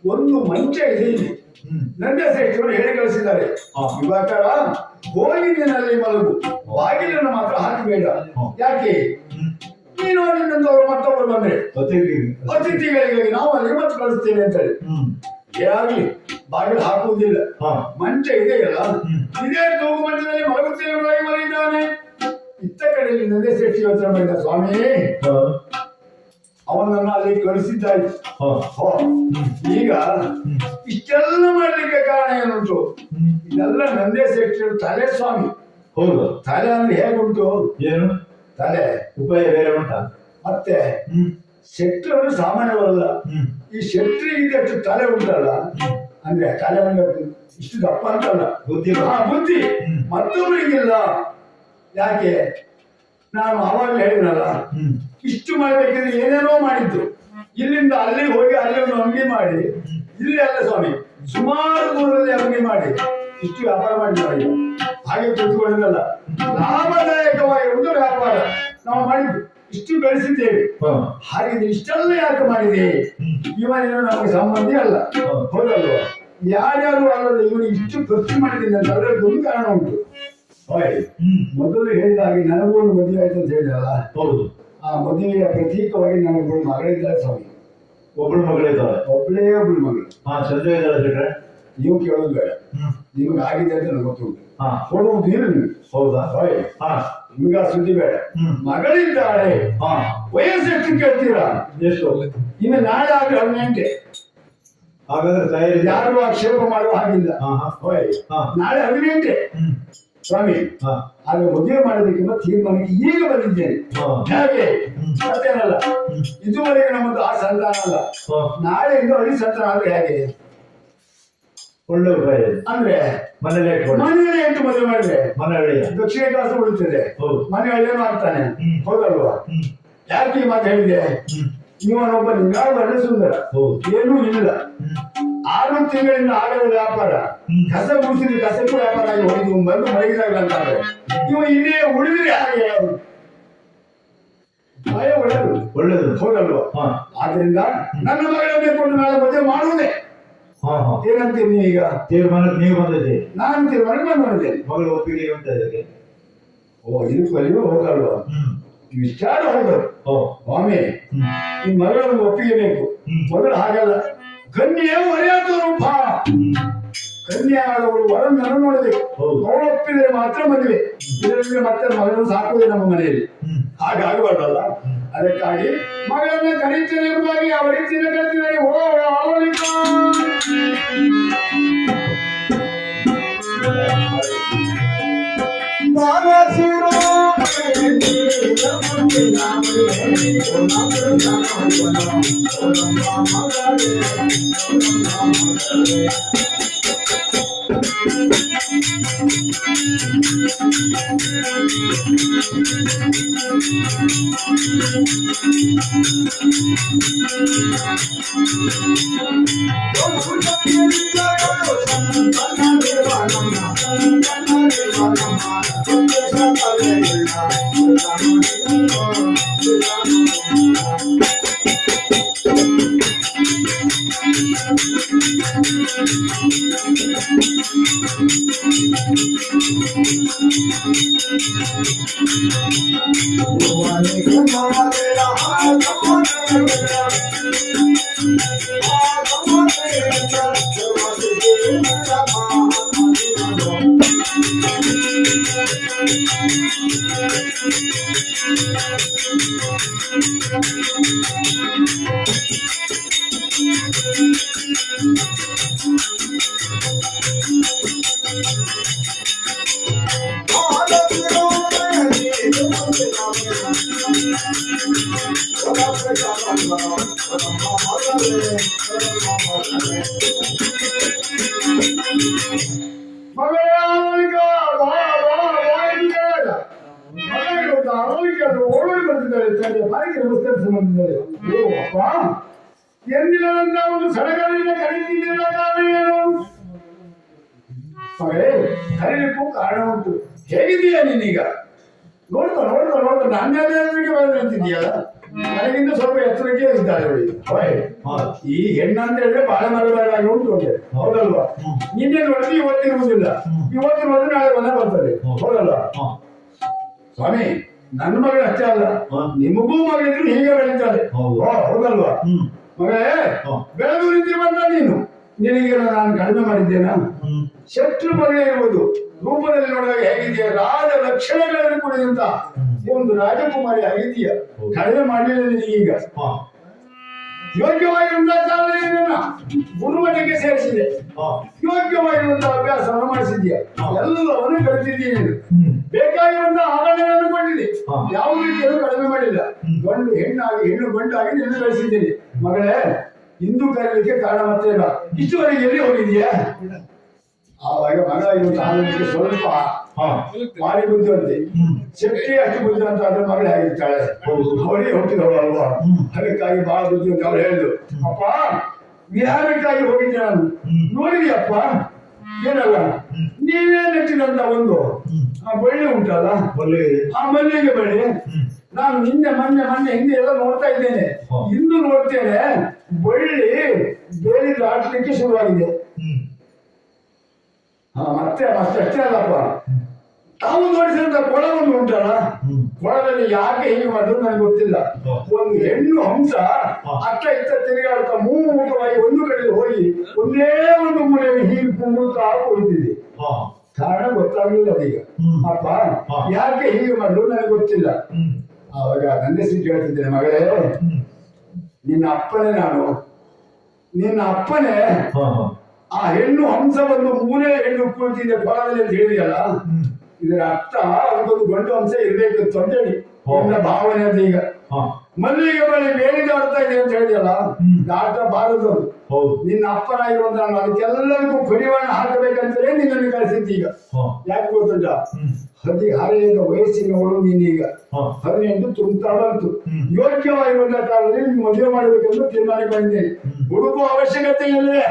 ಒಂದು ಮಂಚ ಇದೆ ಇಲ್ಲಿ. ನನ್ನ ಶ್ರೇಷ್ಠರು ಹೇಳಿ ಕಳಿಸಿದ್ದಾರೆ, ಯುವಕರ ಗೋವಿಂದಿನಲ್ಲಿ ಮಲಗು, ಬಾಗಿಲನ್ನು ಮಾತ್ರ ಹಾಕಬೇಡ. ಯಾಕೆ? ನೀನು ನಿನ್ನಂತವರು ಮತ್ತೊಬ್ಬರು ಬಂದ್ರೆ ಅತಿಥಿಗಳಿಗಾಗಿ ನಾವು ಅಲ್ಲಿಗೆ ಮತ್ತೆ ಕಳಿಸ್ತೇವೆ ಅಂತ ಹೇಳಿ ಯಾಗ್ಲಿ ಬಾಗಿಲು ಹಾಕುವುದಿಲ್ಲ. ಮಂಚ ಇದೆಯಲ್ಲ, ಇದೇ ತೂಗು ಮಂಚದಲ್ಲಿ ಮಲಗುತ್ತೇವೆ ಮಲಗಿದ್ದಾನೆ. ಇತ್ತ ಕಡೆಯಲ್ಲಿ ನಂದೇ ಶ್ರೇಷ್ಠಿ ಯೋಚನೆ ಮಾಡಿದ, ಸ್ವಾಮಿ ಅವನನ್ನು ಅಲ್ಲಿ ಕಳಿಸಿದ್ದಾಯ್ತು. ಈಗ ಇಷ್ಟೆಲ್ಲ ಮಾಡ್ಲಿಕ್ಕೆ ಕಾರಣ ಏನುಂಟು? ಇದೆಲ್ಲ ನಂದೇ ಶ್ರೇಷ್ಠಿಯರು ತಲೆ ಸ್ವಾಮಿ. ಹೌದು. ತಲೆ ಅಂದ್ರೆ ಹೇಗುಂಟು? ಏನು ತಲೆ ಉಪಾಯ ಬೇರೆ ಉಂಟಾ? ಮತ್ತೆ ಶೆಟ್ರು ಸಾಮಾನ್ಯವಲ್ಲ. ಈ ಶೆಟ್ರಿಗೆ ಅಷ್ಟು ತಲೆ ಉಂಟಲ್ಲ, ಅಂದ್ರೆ ತಲೆ ಇಷ್ಟು ದಪ್ಪ ಅಂತಲ್ಲ, ಬುದ್ಧಿ ಬುದ್ಧಿ ಮತ್ತೊಬ್ಬರಿಗಿಲ್ಲ. ಯಾಕೆ? ನಾನು ಆವಾಗಲೇ ಹೇಳಿದ್ನಲ್ಲ, ಇಷ್ಟು ಮಾಡಬೇಕಿದ್ರೆ ಏನೇನೋ ಮಾಡಿದ್ದು. ಇಲ್ಲಿಂದ ಅಲ್ಲಿ ಹೋಗಿ ಅಲ್ಲಿ ಒಂದು ಅಂಗಡಿ ಮಾಡಿ, ಇಲ್ಲಿ ಅಲ್ಲ ಸ್ವಾಮಿ ಸುಮಾರು ದೂರದಲ್ಲಿ ಅಂಗಡಿ ಮಾಡಿ ಇಷ್ಟು ವ್ಯಾಪಾರ ಮಾಡಿದ್ದಾರೆ. ಹಾಗೆ ಕೂತ್ಕೊಳ್ಳೋದಲ್ಲ, ಲಾಭದಾಯಕವಾಗಿರುವುದು ವ್ಯಾಪಾರ ನಾವು ಮಾಡಿದ್ದು. ಇಷ್ಟು ಬೆಳೆಸಿದ್ದೇವೆ. ಹಾಗೆ ಇಷ್ಟೆಲ್ಲ ಯಾಕೆ ಮಾಡಿದೆ? ಇವನೇನು ನಮಗೆ ಸಂಬಂಧಿ ಅಲ್ಲ, ಹೌದಲ್ವಾ? ಯಾರ್ಯಾರು ಅಲ್ಲದೆ ಇವನು ಇಷ್ಟು ಖರ್ಚು ಮಾಡಿದ್ದೀನಿ ಅಂತ ಅದರಲ್ಲಿ ಒಂದು ಕಾರಣ ಉಂಟು. ಮೊದಲು ಹೇಳಿದ ಹಾಗೆ ನನಗೂ ಒಂದು ಮದುವೆ ಆಯ್ತು ಅಂತ ಹೇಳಿದ್ರಲ್ಲ, ಹೌದು. ಆ ಮದುವೆಯ ಪ್ರತೀಕವಾಗಿ ನನಗೊಬ್ಬಳು ಮಗಳಿದ್ದಾಳೆ ಸ್ವಾಮಿ. ಒಬ್ಬಳು ಮಗಳಿದ್ದಾಳೆ? ಒಬ್ಬಳೇ ಒಬ್ಬಳು ಮಗಳು. ಸಂಜೆ ಇದ್ದಾಳೆ. ನೀವು ಕೇಳೋದು ಬೇಡ, ನಿಮ್ಗೆ ಆಗಿದೆ ಅಂತ ನನಗೆ ಗೊತ್ತುಂಟು. ಕೊಡುವುದು ನೀರು ನಿಮ್ಗೆ. ಹೌದಾ? ನಿಮ್ಗೆ ಆ ಸುದ್ದಿ ಬೇಡ. ಮಗಳಿದ್ದಾಳೆ. ವಯಸ್ಸು ಎಷ್ಟು ಕೇಳ್ತೀರಾ? ಎಷ್ಟು? ಇನ್ನು ನಾಳೆ ಆದ್ರೆ 18. ಹಾಗಾದ್ರೆ ತಯಾರಿ ಯಾರು ಆಕ್ಷೇಪ ಮಾಡುವ ಹಾಗಿಲ್ಲ. ನಾಳೆ 18 ಸ್ವಾಮಿ. ಆಗ ಮದುವೆ ಮಾಡೋದಕ್ಕಿಂತ ತೀರ್ಮಾನಕ್ಕೆ ಈಗ ಬಂದಿದ್ದೇನೆ. ಹೇಗೆ? ಮತ್ತೇನಲ್ಲ, ಇದುವರೆಗೆ ನಮ್ಮದು ಆ ಸಂತಾನ ಅಲ್ಲ, ನಾಳೆಯಿಂದ ಅಡಿ ಸಂತಾನ ಆದ್ರೆ ಹೇಗೆ? ಒಳ್ಳೆ ಉಪಾಯ. ಅಂದ್ರೆ ಮನೆಯಲ್ಲೇ ಎಂಟು ಮದುವೆ ಮಾಡಿದ್ರೆ ಮನೆಯಲ್ಲಿ ದಕ್ಷಿಣ ಕಾಸು ಉಳಿತದೆ, ಮನೆ ಹಳ್ಳಿಯನ್ನು ಆಗ್ತಾನೆ. ಹೌದಲ್ವಾ? ಯಾಕೆ ಈ ಮಾತು ಹೇಳಿದೆ? ಇವನೊಬ್ಬ ನಿಗಾಡು ಒಳ್ಳೆ ಸುಂದರ, ಏನೂ ಇಲ್ಲ. 6 ತಿಂಗಳಿಂದ ಆಗದ ವ್ಯಾಪಾರ, ಕಸ ಗುಡಿಸಿದ ಕಸಕ್ಕೂ ವ್ಯಾಪಾರ ಆಗಿ ಹೋಗಿ ಬಂದು ಮಲಗಿದಾಗ ಅಂತಾರೆ. ಇವ ಇಲ್ಲೇ ಉಳಿದ್ರೆ ಹಾಗೆ ಒಳ್ಳೆಯದು ಒಳ್ಳೆಯದು, ಹೌದಲ್ವಾ? ಆದ್ರಿಂದ ನನ್ನ ಮಗಳನ್ನೇ ಕೊಂಡು ನಾಳೆ ಮದುವೆ ಮಾಡುವುದೇ. ಏನಂತೀರಿ ನೀವೀಗ? ತೀರ್ಮಾನಕ್ಕೆ ನೀವು ಬಂದಿದ್ದೆ, ನಾನು ತೀರ್ಮಾನಕ್ಕೆ ನಾನು ಬಂದಿದ್ದೇನೆ. ಮಗಳು ಒಪ್ಪಿಗೆ ಉಂಟ ಇದಕ್ಕೆ? ಇದಕ್ಕಲ್ಲಿಯೂ ಹೌದಲ್ವಾ? ವಿಚಾರ ಹೌದು ಸ್ವಾಮಿ. ಈ ಮಗಳನ್ನು ಒಪ್ಪಿಗೆ ಬೇಕು. ಮೊದಲು ಹಾಗಲ್ಲ, ಕನ್ಯೆ ಮರ್ಯಾದ ರೂಪ. ಕನ್ಯಾದವಳು ವರನ್ನು ನೋಡಬೇಕು, ಅವಳು ಒಪ್ಪಿದ್ರೆ ಮಾತ್ರ ಮದುವೆ. ಇದರಲ್ಲಿ ಮತ್ತೆ ಮಗಳನ್ನು ಸಾಕುವುದೇ ನಮ್ಮ ಮನೆಯಲ್ಲಿ. ಹಾಗಾಗಬಾರ್ದಲ್ಲ, ಅದಕ್ಕಾಗಿ ಮಗಳನ್ನ ಕರೀತೇನೆ ಎಂಬುದಾಗಿ ಅವರಿಚ್ಚಿನ ಕರೀತಿದ್ದಾರೆ. ಮಗಳೇ ಅವಳಿಗೆ ಬಾ ಬಾ ಬಾ ಎಂದಿದ್ದಾರೆ. ಮಗಳಿಗೆ ಒಂದು ಅವಳಿಗೆ ಅದು ಓಡೋಡಿ ಬಂದಿದ್ದಾರೆ ತಂದೆ ಬಾಯಿಗೆ ನಮಸ್ಕರಿಸಿ ಬಂದಿದ್ದಾರೆ. ಓ ಅಪ್ಪ ಎಂದಿನಂತ ಒಂದು ಸಡಗರದಿಂದ ಕರೀತಿದ್ದೀರ ತಾವೇನು? ಮಗಳೇ ಕರೀಲಿಕ್ಕೂ ಕಾರಣ ಉಂಟು. ಹೇಗಿದ್ದೀಯಾ ನೀನೀಗ? ನೋಡ್ತಾ ನೋಡ್ತಾ ನೋಡ್ತಾ ನನ್ನ ಎದುರಿಗೆ ಬಂದು ನಿಂತಿದ್ದೀಯಲ್ಲ, ನನಗಿಂತ ಸ್ವಲ್ಪ ಎತ್ತರಕ್ಕೆ ಇದ್ದಾಳೆ ಅವಳಿಗೆ. ಈ ಹೆಣ್ಣಂತ ಹೇಳಿದ್ರೆ ಬಾಳೆ ಮರಗಳಾಗಿ ಉಂಟು ಅಂತೆ, ಹೌದಲ್ವಾ? ನಿನ್ನೆ ನೋಡಿದ್ರೆ ಇವತ್ತಿರುವುದಿಲ್ಲ, ಇವತ್ತು ನೋಡಿದ್ರೆ ನಾಳೆ ಮನೆ ಬರ್ತದೆ, ಹೌದಲ್ವಾ? ಸ್ವಾಮಿ, ನನ್ನ ಮಗಳು ಅಷ್ಟೇ ಅಲ್ಲ, ನಿಮಗೂ ಮಗಳಿದ್ರು ಹೀಗೆ ಬೆಳೀತಾರೆ, ಹೌದಲ್ವಾ? ಮಗಳೇ, ಬೆಳೆದು ನಿಂತಿರುವಂತ ನೀನು, ನಿನಗೆ ನಾನು ಕಡಿಮೆ ಮಾಡಿದ್ದೇನಾ? ಶತ್ರು ಮಗಳೇ ಇರುವುದು, ರೂಪದಲ್ಲಿ ನೋಡಿದಾಗ ಹೇಗಿದೆಯಾ? ರಾಜ ಲಕ್ಷಣಗಳಲ್ಲಿ ಕೂಡಿದಂತ ಒಂದು ರಾಜಕುಮಾರಿ ಆಗಿದೆಯಾ? ಕಡಿಮೆ ಮಾಡಲಿಲ್ಲ ನಿನಗೀಗ. ಯೋಗ್ಯವಾಗಿರುವಂತಹ ಗುರುಮಠಕ್ಕೆ ಸೇರಿಸಿದೆ, ಯೋಗ್ಯವಾಗಿರುವಂತಹ ಅಭ್ಯಾಸವನ್ನು ಮಾಡಿಸಿದ್ಯಾ, ಎಲ್ಲವನ್ನು ಕಲಿತಿದ್ದೀಯ ನೀನು. ಬೇಕಾಗಿರುವಂತಹ ಆಭರಣಗಳನ್ನು ಕೊಟ್ಟಿದೆ, ಯಾವ ರೀತಿಯಲ್ಲೂ ಕಡಿಮೆ ಮಾಡಿಲ್ಲ. ಗಂಡು ಹೆಣ್ಣಾಗಿ ಹೆಣ್ಣು ಗಂಡಾಗಿ ನಿನ್ನ ಬೆಳೆಸಿದ್ದೀನಿ. ಮಗಳೇ, ಇಂದು ಕರೀಲಿಕ್ಕೆ ಕಾರಣ ಮತ್ತೇನ? ಇಷ್ಟುವರೆಗೆ ಎಲ್ಲಿ ಹೋಗಿದೆಯಾ? ಆವಾಗ ಮಗ ಇವತ್ತು ಆಲೋಚನೆ ಸ್ವಲ್ಪ ಭಾರಿ ಬುದ್ಧಿವಂತೆ, ಶಕ್ತಿ ಅಷ್ಟು ಬುದ್ಧಿವಂತ ಆದ್ರೆ ಮಗಳೇ ಆಗಿರ್ತಾಳೆ, ಅವಳಿಗೆ ಹುಟ್ಟಿದವಳು ಅಲ್ವಾ? ಅದಕ್ಕಾಗಿ ಬಹಳ ಬುದ್ಧಿವಂತ. ಅವ್ರು ಹೇಳಿದ್ರು, ಅಪ್ಪ ವಿಹಾರಕ್ಕಾಗಿ ಹೋಗಿದ್ದೆ ನಾನು, ನೋಡಿದ್ಯಪ್ಪ ಏನಲ್ಲ ನೀವೇ ನೆಟ್ಟಿದಂತ ಒಂದು ಬಳ್ಳಿ ಉಂಟಲ್ಲ, ಆ ಮಲ್ಲಿಗೆ ಬಳ್ಳಿ ನಾನು ನಿನ್ನೆ ಮೊನ್ನೆ ಹಿಂದೆ ಎಲ್ಲ ನೋಡ್ತಾ ಇದ್ದೇನೆ, ಇಂದು ನೋಡ್ತೇನೆ ಬಳ್ಳಿ ಬೇರೆ ದಾಟಲಿಕ್ಕೆ ಶುರುವಾಗಿದೆ. ಮತ್ತೆ ಅಷ್ಟೇ ಅಲ್ಲಪ್ಪ, ತಾವು ತೋರಿಸಿದಂತ ಕೊಳ ಒಂದು ಉಂಟಲ್ಲ, ಕೊಳದಲ್ಲಿ ಯಾಕೆ ಹೀಗೆ ಮಾಡಿದ್ರು ನನಗೆ ಗೊತ್ತಿಲ್ಲ. ಒಂದು ಹೆಣ್ಣು ಹಂಸ ಅತ್ತ ಇತ್ತ ತಿರುಗಾಡ್ತಾ ಮೂಗವಾಗಿ ಒಂದು ಕಡೆ ಹೋಗಿ ಒಂದೇ ಒಂದು ಮೂಲೆಯಲ್ಲಿ ಹೀಗೆ ಕುಂಗುತ್ತಾ ಹೋಗ್ತಿದೆ. ಕಾರಣ ಗೊತ್ತಾಗ್ಲಿಲ್ಲ ಅದೀಗ. ಅಪ್ಪ ಯಾಕೆ ಹೀಗೆ ಮಾಡಿದ್ರು ನನಗೆ ಗೊತ್ತಿಲ್ಲ. ಆವಾಗ ನಂದಿಸಿ ಕೇಳ್ತಿದ್ದೇನೆ, ಮಗಳೇ ನಿನ್ನ ಅಪ್ಪನೇ ನಾನು, ನಿನ್ನ ಅಪ್ಪನೇ ಆ ಹೆಣ್ಣು ಹಂಸ ಒಂದು ಮೂಲೆ ಹೆಣ್ಣು ಕುಳಿತಿದೆ ಕೊಳದಲ್ಲಿ ಅಂತ ಹೇಳಿದಲ್ಲ, ಇದರ ಅರ್ಥ ಅದಕ್ಕೊಂದು ಗಂಡು ಹಂಸ ಇರ್ಬೇಕಿತ್ತು ಅಂತೇಳಿ ನನ್ನ ಭಾವನೆ ಅಂತ. ಈಗ ಮಲ್ಲಿಗೆ ಬಳಿ ಬೇರೆ ದಾಡ್ತಾ ಇದೆ ಅಂತ ಹೇಳಿದಲ್ಲ, ದಾಟಬಾರದು. ನಿನ್ನ ಅಪ್ಪನಾಗಿರುವಂತ ನಾನು ಅದಕ್ಕೆಲ್ಲರಿಗೂ ಕಡಿವಾಣ ಹಾಕಬೇಕಂತಲೇ ನಿನ್ನನ್ನು ಕಳಿಸಿದ್ದು. ಈಗ ಯಾಕೆ ಗೊತ್ತುಂಟ? ಹದಿಹರೆಯದ ವಯಸ್ಸಿನವಳು ನೀನೀಗ 18 ತುಂಬ್ತಾ ಬಂತು. ಯೋಗ್ಯವಾಗಿರುವಂತಹ ಕಾಲದಲ್ಲಿ ನೀವು ಮದುವೆ ಮಾಡಬೇಕೆಂದು ತೀರ್ಮಾನ ಬಂದಿದ್ದೇನೆ. ಹುಡುಕುವ ಅವಶ್ಯಕತೆ ಇಲ್ಲವೇ?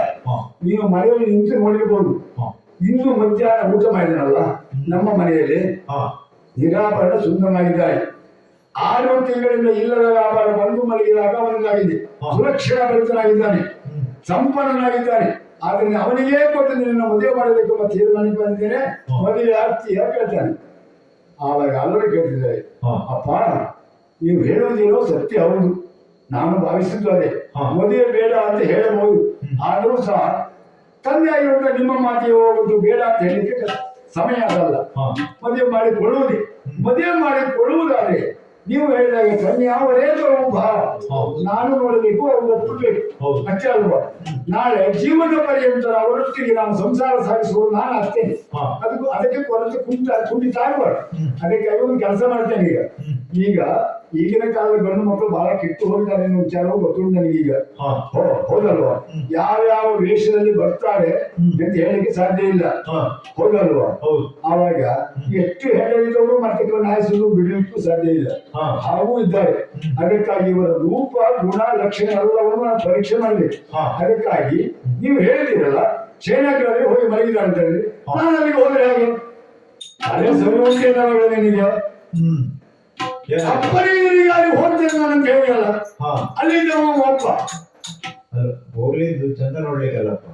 ನೀವು ಮನೆಯಲ್ಲಿ ನಿಂತು ನೋಡಿರ್ಬೋದು. ಇನ್ನು ಮಧ್ಯಾಹ್ನ ಊಟ ಮಾಡಿದನಲ್ಲ ನಮ್ಮ ಮನೆಯಲ್ಲಿ, ನಿರಾಭರಣ ಸುಂದರನಾಗಿದ್ದಾನೆ. 6 ತಿಂಗಳಿಂದ ಇಲ್ಲದ ವ್ಯಾಪಾರ ಬಂದು ಮಲಗಿದಾಗ ಅವನಿಗಾಗಿದೆ. ಸುರಕ್ಷಣಾ ಭರಿತನಾಗಿದ್ದಾನೆ, ಸಂಪನ್ನನಾಗಿದ್ದಾನೆ. ಆದ್ರೆ ಅವನಿಗೇ ಕೊಟ್ಟು ನಿನ್ನ ಮದುವೆ ಮಾಡಬೇಕು ಎಂಬ ತೀರ್ಮಾನಕ್ಕೆ ಬಂದಿದ್ದೇನೆ. ಮದುವೆ ಆಗ್ತೀಯ ಕೇಳ್ತಾನೆ. ಆವಾಗ ಎಲ್ಲರೂ ಕೇಳ್ತಿದ್ದಾರೆ, ಅಪ್ಪ ನೀವು ಹೇಳುವುದೇನೋ ಸತ್ಯ, ಹೌದು, ನಾನು ಭಾವಿಸಿದ್ದು ಅದೇ, ಮದುವೆ ಬೇಡ ಅಂತ ಹೇಳಬಹುದು. ಆದರೂ ಸಹ ತಂದೆ ಆಗಿರುವಂತ ನಿಮ್ಮ ಮಾತಿಗೆ ಹೋಗುವುದು ಬೇಡ ಅಂತ ಹೇಳಿಕ್ಕೆ ಸಮಯ ಆಗಲ್ಲ. ಮದುವೆ ಮಾಡಿಕೊಳ್ಳುವುದೇ, ಮದುವೆ ಮಾಡಿಕೊಳ್ಳುವುದಾದ್ರೆ ನೀವು ಹೇಳಿದಾಗ ಕನ್ಯಾವರೇ ನಾನು ನೋಡಬೇಕು, ಅವರು ಒಪ್ಪಬೇಕು, ಅಷ್ಟೇ ಅಲ್ವಾ? ನಾಳೆ ಜೀವನ ಪರ್ಯಂತ ಅವರೊಟ್ಟಿಗೆ ನಾನು ಸಂಸಾರ ಸಾಗಿಸುವುದು ನಾನು ಅಷ್ಟೇನೆ. ಅದಕ್ಕೆ ಕೊರತೆ ಕುಂಠಿತಾಗಬಾರ್ದು. ಅದಕ್ಕೆ ಒಂದು ಕೆಲಸ ಮಾಡ್ತೇನೆ. ಈಗ ಈಗಿನ ಕಾಲದ ಗಂಡು ಮಕ್ಕಳು ಬಹಳ ಕೆಟ್ಟು ಹೋಗಿದ್ದಾರೆ ಅನ್ನೋ ವಿಚಾರವೂ ಗೊತ್ತುಂಟು ನನಗೀಗ. ಹೌದಲ್ವಾ? ಯಾವ್ಯಾವ ವೇಷದಲ್ಲಿ ಬರ್ತಾರೆ ಅಂತ ಹೇಳಿಕ್ಕೆ ಸಾಧ್ಯ ಇಲ್ಲ, ಹೌದಲ್ವಾ? ಆವಾಗ ಎಷ್ಟು ಹೇಳಿದವರು ಮತ್ತೆ ಹಾಯಿಸಲು ಬಿಡಲಿಕ್ಕೂ ಸಾಧ್ಯ ಇಲ್ಲ, ಹಾಗೂ ಇದ್ದಾರೆ. ಅದಕ್ಕಾಗಿ ಇವರ ರೂಪ ಗುಣ ಲಕ್ಷಣ ಎಲ್ಲವನ್ನು ನಾನು ಪರೀಕ್ಷೆ ಮಾಡಬೇಕು. ಅದಕ್ಕಾಗಿ ನೀವು ಹೇಳಿದಿರಲ್ಲ ಶೇನಗ್ರಲ್ಲಿ ಹೋಗಿ ಮಲಗಿದ ಅಂತ ಹೇಳಿ, ನಾನು ಅಲ್ಲಿಗೆ ಹೋದ್ರೆ ಹಾಗೆ ಅದೇ ಸರಿ ನಿನಗೆ ಅಪ್ಪನಿಗಾಗಿ ಹೋಗ್ತೇನೆ ನಾನಂತ ಹೇಳಿಯಲ್ಲ, ಅಲ್ಲಿಂದ ಒಪ್ಪ ಹೋಗ್ಲಿದ್ದು ಚಂದ ನೋಡ್ಲಿಕ್ಕಲ್ಲಪ್ಪ,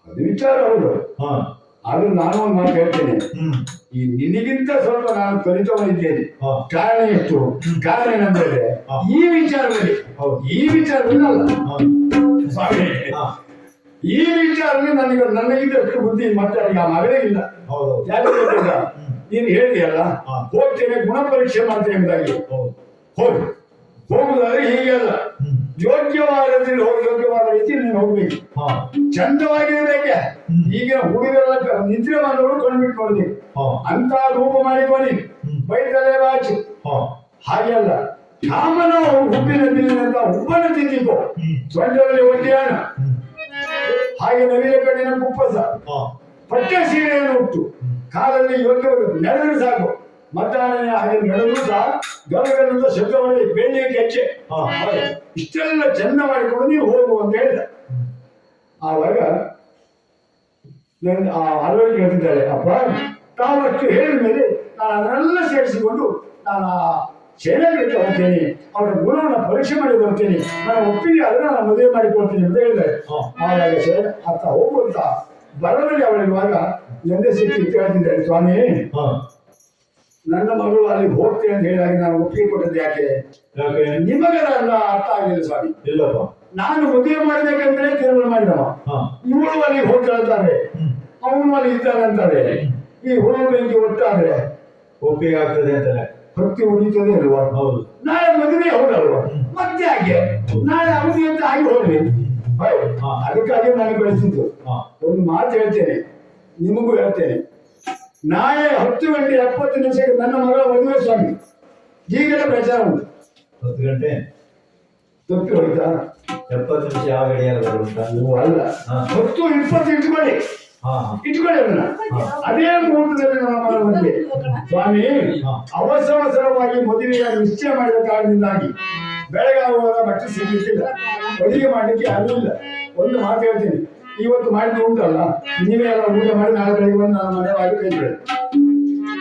ಅದು ವಿಚಾರ. ಹೌದು, ಆದ್ರೂ ನಾನು ಒಂದು ಮಾತು ಹೇಳ್ತೇನೆ, ಈ ನಿನಗಿಂತ ಸ್ವಲ್ಪ ನಾನು ತ್ವರಿತವಾಗಿದ್ದೇನೆ. ಕಾರಣ ಎಷ್ಟು? ಕಾರಣ ಏನಂದ್ರೆ ಈ ವಿಚಾರದಲ್ಲಿ ಅಲ್ಲ ಸ್ವಾಮಿ, ಈ ವಿಚಾರದಲ್ಲಿ ನನಗಿದ್ದಷ್ಟು ಬುದ್ಧಿ ಮತ್ತೆ ನನಗೆ ಆ ಮಗಳೇ ಇಲ್ಲ. ಯಾಕೆ ಗೊತ್ತಿಲ್ಲ, ನೀನು ಹೇಳಿದೆಯಲ್ಲ ಹೋಗ್ತೇನೆ ಗುಣ ಪರೀಕ್ಷೆ ಮಾಡ್ತೇನೆ ಎಂಬುದಾಗಿ. ಹೋಗುದಾದ್ರೆ ಹೀಗೆಲ್ಲ ಯೋಗ್ಯವಾದ ರೀತಿಯಲ್ಲಿ ನೀನು ಹೋಗ್ಬೇಕು, ಚಂದವಾಗಿರ್ಬೇಕೆ. ಈಗ ಹುಡುಗರೆಲ್ಲ ನಿದ್ರೆ ಬಂದವರು ಕೊಂಡ್ಬಿಟ್ಟು ನೋಡ್ಬೇಕು, ಅಂತ ರೂಪ ಮಾಡಿಕೊಳ್ಳಿ ಬೈತಲೆ ಬಾಚಿ. ಹಾಗೆ ಅಲ್ಲ, ಕಾಮನ ಹುಬ್ಬಿನ ಬಿಲ್ಲಿನಂತ ಹುಬ್ಬನ ತಿಂದಿಕೋ, ಸೊಂಟದಲ್ಲಿ ಒಡ್ಡಿಯಾಣ, ಹಾಗೆ ನವಿಲೆ ಕಣ್ಣಿನ ಕುಪ್ಪಸ, ಪಟ್ಟೆ ಸೀರೆಯನ್ನು ಉಟ್ಟು, ಕಾಲಲ್ಲಿ ಯೋಗ್ಯವಾಗಿ ನಡೆದ್ರೆ ಸಾಕು. ಮಧ್ಯಾಹ್ನ ಹಾಗೆ ನಡೆದ್ರು ಸಹ ಗಲಗಲಿಂದ ಶಬ್ದ ಮಾಡಿ ಬೆಳ್ಳಿಗೆ ಹೆಜ್ಜೆ, ಇಷ್ಟೆಲ್ಲ ಚೆಂದ ಮಾಡಿಕೊಂಡು ನೀವು ಹೋಗು ಅಂತ ಹೇಳಿದ. ಆವಾಗ ಆ ಅರವಳಿಗೆ ಹೇಳ್ತಿದ್ದಾಳೆ, ಅಪ್ಪ ತಾವಷ್ಟು ಹೇಳಿದ ಮೇಲೆ ನಾನು ಅದನ್ನೆಲ್ಲ ಸೇರಿಸಿಕೊಂಡು ನಾನು ಆ ಸೇನೆಗಳಿಗೆ ಹೋಗ್ತೇನೆ, ಅವರ ಗುಣವನ್ನು ಪರೀಕ್ಷೆ ಮಾಡಿ ಬರ್ತೇನೆ, ನಾನು ಒಪ್ಪಿಗೆ ಅದನ್ನ ನಾನು ಮದುವೆ ಮಾಡಿಕೊಡ್ತೀನಿ ಅಂತ ಹೇಳಿದ್ದಾರೆ. ಆವಾಗ ಸೇನೆ ಅತ್ತ ಹೋಗುವಂತ ಬರದಲ್ಲಿ ಅವಳಿರುವಾಗ ಎಂದೇ ಸಿಕ್ಕಿ ಹೇಳ್ತಿದ್ದಾರೆ, ಸ್ವಾಮಿ ನನ್ನ ಮಗಳು ಅಲ್ಲಿ ಹೋಗ್ತೇನೆ ಅಂತ ಹೇಳಿದಾಗ ನಾನು ಒಪ್ಪಿಗೆ ಕೊಟ್ಟದ್ದು ಯಾಕೆ? ನಿಮಗಲ್ಲ ಅರ್ಥ ಆಗಲಿಲ್ಲ ಸ್ವಾಮಿ. ಇಲ್ಲಪ್ಪ, ನಾನು ಮದುವೆ ಮಾಡ್ಬೇಕಂದ್ರೆ ತೀರ್ಮಾನ ಮಾಡಿದವ, ಇವಳು ಅಲ್ಲಿ ಹೋಗ್ತಾಳೆ, ಅವನು ಅಲ್ಲಿ ಇದ್ದಾನೆ ಅಂತಾರೆ. ಈ ಹುಳು ಬೆಂಕಿ ಒಟ್ಟಾದ್ರೆ ಒಪ್ಪಿಗೆ ಆಗ್ತದೆ ಅಂತಾರೆ, ಭಕ್ತಿ ಉಳಿತದೆ ಅಲ್ವಾ? ಹೌದು. ನಾಳೆ ಮದುವೆ ಹೌದಲ್ವಾ? ಮತ್ತೆ ಹಾಗೆ ನಾಳೆ ಅವಧಿ ಅಂತ ಆಗಿ ಹೋಗ್ಲಿ. ಅದಕ್ಕಾಗಿ ನಾನು ಬೆಳೆಸಿದ್ದು. ಒಂದು ಮಾತು ಹೇಳ್ತೇನೆ, ನಿಮಗೂ ಹೇಳ್ತೇನೆ, ನಾಳೆ 10 ಗಂಟೆ 70 ನಿಮಿಷಕ್ಕೆ ನನ್ನ ಮಗಳ ಮದುವೆ ಸ್ವಾಮಿ. ಈಗೆಲ್ಲ ಪ್ರಚಾರ ಉಂಟು. 10 ಗಂಟೆ ತಪ್ಪಿ ಹೋಯ್ತಾ? 70 ನಿಮಿಷ ಯಾವ ಗಡಿಯಾರ ಅಲ್ಲ, 10 20 ಇಟ್ಕೊಳ್ಳಿ ಅದನ್ನ. ಅದೇ ಮುಹೂರ್ತದಲ್ಲಿ ನನ್ನ ಮಗಳ ಮದುವೆ ಸ್ವಾಮಿ. ಅವಸರವಾಗಿ ಮದುವೆಯಾಗಿ ನಿಶ್ಚಯ ಮಾಡಿದ ಕಾರಣದಿಂದಾಗಿ ಬೆಳಗಾಗುವಾಗ ಬಟ್ಟೆ ಸಿಗ್ಲಿಕ್ಕಿಲ್ಲ, ಅಡಿಗೆ ಮಾಡ್ಲಿಕ್ಕೆ ಯಾರೂ ಇಲ್ಲ. ಒಂದು ಮಾತು ಹೇಳ್ತೀನಿ, ಇವತ್ತು ಮಾಡಿದ್ದು ಉಂಟಲ್ಲ, ನೀವೇ ಎಲ್ಲ ಊಟ ಮಾಡಿ ನಾಳೆ ಬೆಳಗ್ಗೆ ಬಂದು ನನ್ನ ಮನೆಯಾಗಿ ಕೈಬಿಡಿ.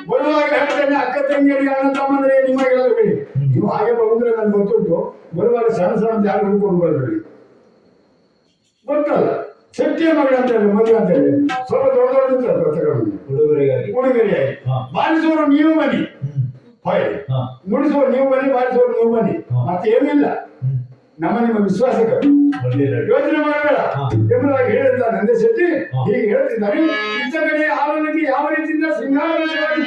ಬರುವಾಗ ಹೇಳ್ತೇನೆ, ಅಕ್ಕ ತಂಗಿಯರಿಗೆ ಅಣ್ಣ ತಮ್ಮಂದ್ರೆ ನಿಮಗೆಲ್ಲ ಹೇಳಿ, ನೀವು ಹಾಗೆ ಬರುದ್ರೆ ನನ್ಗೆ ಗೊತ್ತುಂಟು. ಬರುವಾಗ ಸಣ್ಣ ಸಣ್ಣ ಯಾರು ಹುಡ್ಕೊಂಡು ಬರಬೇಡಿ, ಗೊತ್ತಲ್ಲ. ಶಕ್ತಿಯ ಮಗಳ ಅಂತ ಹೇಳಿ ಮದುವೆ ಅಂತ ಹೇಳಿ ಸ್ವಲ್ಪ ದೊಡ್ಡ ಹುಡುಗರಿಗಾಗಿ ಬಾರಿಸುವರು ನೀವು ಬನ್ನಿ, ನುಡಿಸುವರು ನೀವು ಬನ್ನಿ, ಬಾರಿಸುವರು ನೀವು ಬನ್ನಿ, ಮತ್ತೆ ಏನಿಲ್ಲ. ನಿಮ್ಮ ವಿಶ್ವಾಸಕ್ಕೆ ಯೋಚನೆ ಮಾಡಬೇಡ ಎಂಬುದಾಗಿ ಹೇಳಿದ ನಂದೇ ಶೆಟ್ಟಿ ಹೀಗೆ ಹೇಳ್ತಿದ್ದಾರೆ. ಇತ್ತ ಕಡೆ ಆರೋಗ್ಯಕ್ಕೆ ಯಾವ ರೀತಿಯಿಂದ ಸಿಂಗಾರವಾಗಿ